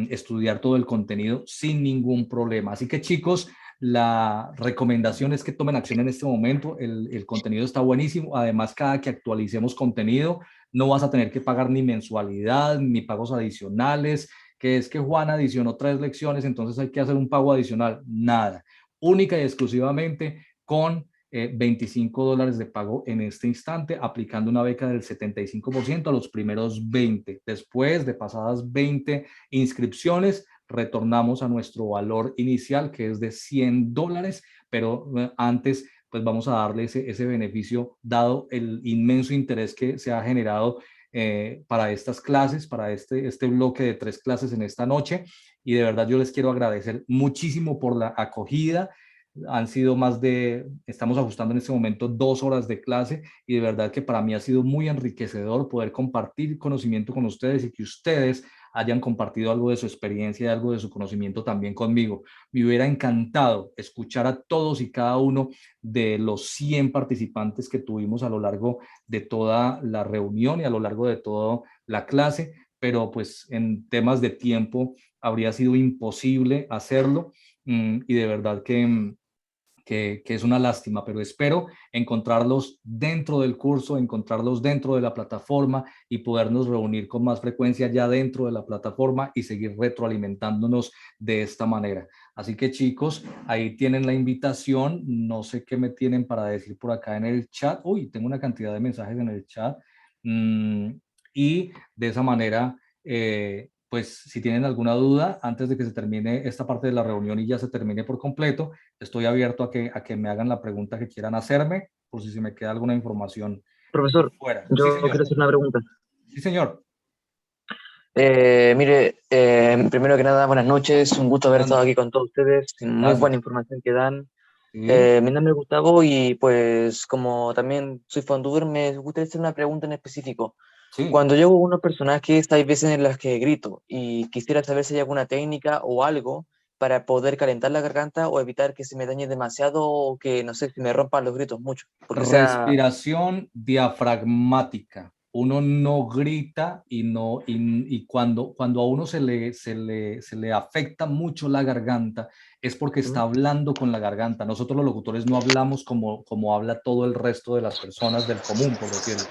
estudiar todo el contenido sin ningún problema. Así que, chicos, la recomendación es que tomen acción en este momento. El contenido está buenísimo. Además, cada que actualicemos contenido, no vas a tener que pagar ni mensualidad, ni pagos adicionales, que es que Juan adicionó 3 lecciones, entonces hay que hacer un pago adicional. Nada. Única y exclusivamente con $25 de pago en este instante, aplicando una beca del 75% a los primeros 20. Después de pasadas 20 inscripciones, retornamos a nuestro valor inicial, que es de $100, pero antes pues vamos a darle ese beneficio, dado el inmenso interés que se ha generado para estas clases, para este bloque de 3 clases en esta noche. Y de verdad yo les quiero agradecer muchísimo por la acogida. Han sido estamos ajustando en este momento 2 horas de clase, y de verdad que para mí ha sido muy enriquecedor poder compartir conocimiento con ustedes y que ustedes hayan compartido algo de su experiencia y algo de su conocimiento también conmigo. Me hubiera encantado escuchar a todos y cada uno de los 100 participantes que tuvimos a lo largo de toda la reunión y a lo largo de toda la clase, pero pues en temas de tiempo habría sido imposible hacerlo, y de verdad que es una lástima, pero espero encontrarlos dentro del curso, encontrarlos dentro de la plataforma y podernos reunir con más frecuencia ya dentro de la plataforma y seguir retroalimentándonos de esta manera. Así que chicos, ahí tienen la invitación. No sé qué me tienen para decir por acá en el chat. Uy, tengo una cantidad de mensajes en el chat. Y de esa manera, pues si tienen alguna duda, antes de que se termine esta parte de la reunión y ya se termine por completo, estoy abierto a que me hagan la pregunta que quieran hacerme, por si se me queda alguna información Profesor, fuera. yo Sí, señor. quiero hacer una pregunta. Sí, señor. Mire, primero que nada, buenas noches, un gusto haber estado aquí con todos ustedes, muy Gracias. buena información que dan. Sí. Mi nombre es Gustavo y pues como también soy fondúber, me gustaría hacer una pregunta en específico. Sí. Cuando yo hago unos personajes, hay veces en las que grito y quisiera saber si hay alguna técnica o algo para poder calentar la garganta o evitar que se me dañe demasiado o que, no sé, si me rompan los gritos mucho. Porque, o sea, Respiración diafragmática. Uno no grita y cuando a uno se le afecta mucho la garganta, es porque está hablando con la garganta. Nosotros los locutores no hablamos como habla todo el resto de las personas del común, por decirlo.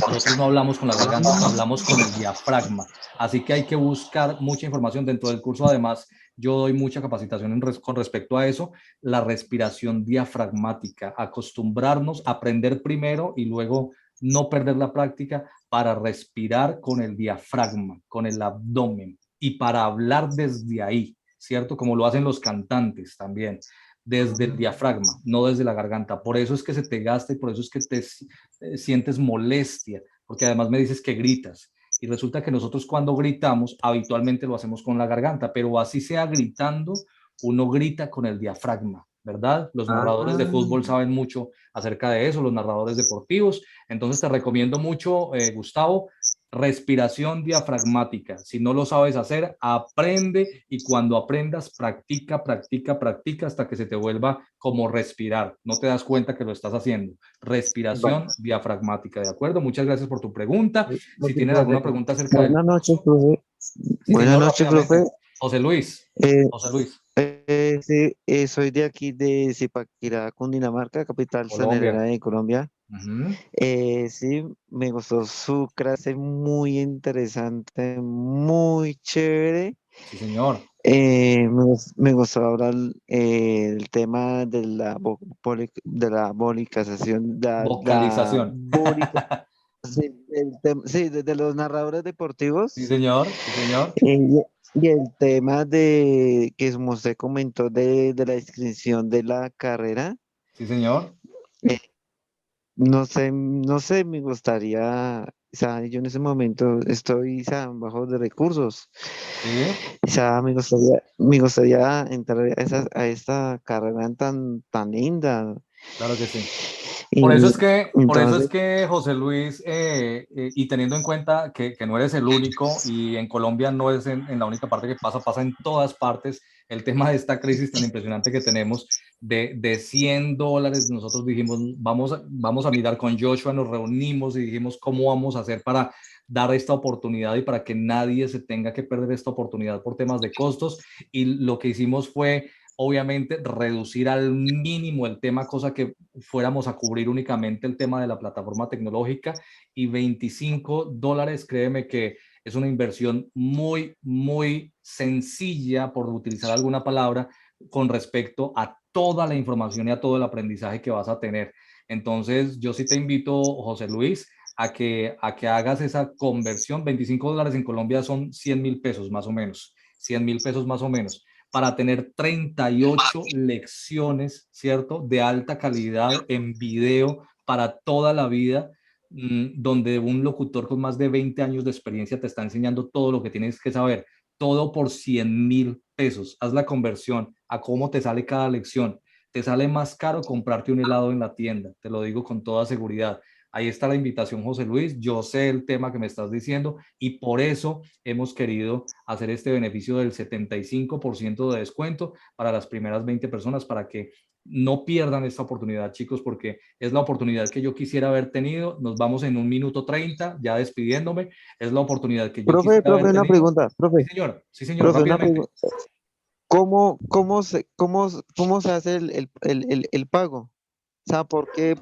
Nosotros no hablamos con la garganta, hablamos con el diafragma. Así que hay que buscar mucha información dentro del curso. Además, yo doy mucha capacitación con respecto a eso, la respiración diafragmática, acostumbrarnos a aprender primero y luego no perder la práctica para respirar con el diafragma, con el abdomen, y para hablar desde ahí, ¿cierto? Como lo hacen los cantantes también, desde el diafragma, no desde la garganta. Por eso es que se te gasta y por eso es que te sientes molestia, porque además me dices que gritas. Y resulta que nosotros cuando gritamos, habitualmente lo hacemos con la garganta, pero así sea gritando, uno grita con el diafragma, ¿verdad? Los narradores de fútbol saben mucho acerca de eso, los narradores deportivos. Entonces te recomiendo mucho, Gustavo, respiración diafragmática. Si no lo sabes hacer, aprende, y cuando aprendas, practica, practica, practica hasta que se te vuelva como respirar. No te das cuenta que lo estás haciendo. Respiración diafragmática, ¿de acuerdo? Muchas gracias por tu pregunta. Si tienen alguna pregunta acerca de... Buenas noches, profe. Sí, Buenas señor, noches, rápidamente. profe. José Luis. José Luis. Sí, soy de aquí de Zipaquirá, Cundinamarca, capital Colombia. santanera de Colombia. Ujú. Sí, me gustó su clase, muy interesante, muy chévere. Sí, señor. Me gustó ahora el tema de la vocalización, Vocalización. sí, de los narradores deportivos. Sí, señor. Sí, señor. Y el tema de que como usted comentó de la inscripción de la carrera, Sí, señor. no sé, me gustaría, o sea, yo en ese momento estoy, o sea, bajo de recursos. Sí. O sea, me gustaría entrar a esta carrera tan linda. Claro que sí. Y Por eso es entonces, que José Luis, y teniendo en cuenta que no eres el único, y en Colombia no es en la única parte que pasa en todas partes, el tema de esta crisis tan impresionante que tenemos de $100, nosotros dijimos, vamos a mirar con Joshua, nos reunimos y dijimos cómo vamos a hacer para dar esta oportunidad y para que nadie se tenga que perder esta oportunidad por temas de costos, y lo que hicimos fue obviamente reducir al mínimo el tema, cosa que fuéramos a cubrir únicamente el tema de la plataforma tecnológica, y $25, créeme que es una inversión muy, muy sencilla, por utilizar alguna palabra, con respecto a toda la información y a todo el aprendizaje que vas a tener. Entonces, yo sí te invito, José Luis, a que hagas esa conversión. $25 en Colombia son 100.000 pesos más o menos, 100.000 pesos más o menos, para tener 38 lecciones, ¿cierto? De alta calidad en video para toda la vida, donde un locutor con más de 20 años de experiencia te está enseñando todo lo que tienes que saber, todo por 100.000 pesos. Haz la conversión a cómo te sale cada lección. Te sale más caro comprarte un helado en la tienda, te lo digo con toda seguridad. Ahí está la invitación, José Luis. Yo sé el tema que me estás diciendo y por eso hemos querido hacer este beneficio del 75% de descuento para las primeras 20 personas, para que no pierdan esta oportunidad, chicos, porque es la oportunidad que yo quisiera haber tenido. Nos vamos en 1 minuto 30, ya despidiéndome. Es la oportunidad que yo quisiera haber Profe, una tenido. pregunta, profe. Sí, señor, Profe, una rápidamente. pregunta. ¿Cómo se hace el pago? O sea, ¿por qué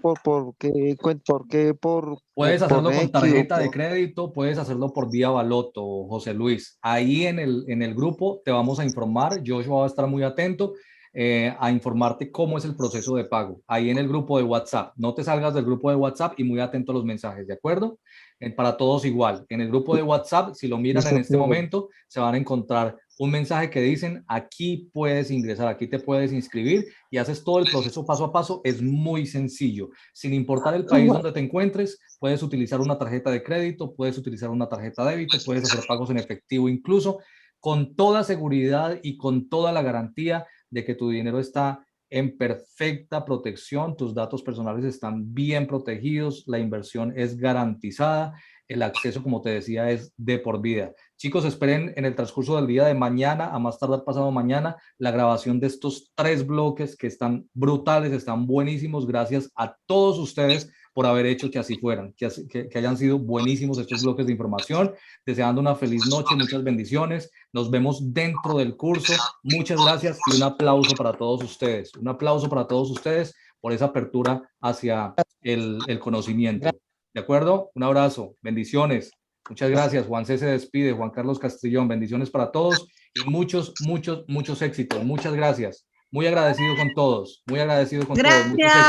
Puedes hacerlo con Nequi o tarjeta de por- crédito, puedes hacerlo por vía Baloto, José Luis. Ahí en el grupo te vamos a informar. Joshua va a estar muy atento a informarte cómo es el proceso de pago. Ahí en el grupo de WhatsApp. No te salgas del grupo de WhatsApp y muy atento a los mensajes, ¿de acuerdo? Para todos igual. En el grupo de WhatsApp, si lo miran en Listo, este profe. momento, se van a encontrar un mensaje que dicen: aquí puedes ingresar, aquí te puedes inscribir, y haces todo el proceso paso a paso. Es muy sencillo. Sin importar el país donde te encuentres, puedes utilizar una tarjeta de crédito, puedes utilizar una tarjeta de débito, puedes hacer pagos en efectivo incluso, con toda seguridad y con toda la garantía de que tu dinero está en perfecta protección, tus datos personales están bien protegidos, la inversión es garantizada, el acceso, como te decía, es de por vida. Chicos, esperen en el transcurso del día de mañana, a más tardar pasado mañana, la grabación de estos 3 bloques que están brutales, están buenísimos. Gracias a todos ustedes por haber hecho que así fueran, que hayan sido buenísimos estos bloques de información. Deseando una feliz noche, muchas bendiciones. Nos vemos dentro del curso. Muchas gracias y un aplauso para todos ustedes. Un aplauso para todos ustedes por esa apertura hacia el conocimiento. ¿De acuerdo? Un abrazo, bendiciones. Muchas gracias. Juan C. se despide, Juan Carlos Castrillón. Bendiciones para todos y muchos éxitos. Muchas gracias. Muy agradecido con todos. Muy agradecido con todos. Muchos éxitos.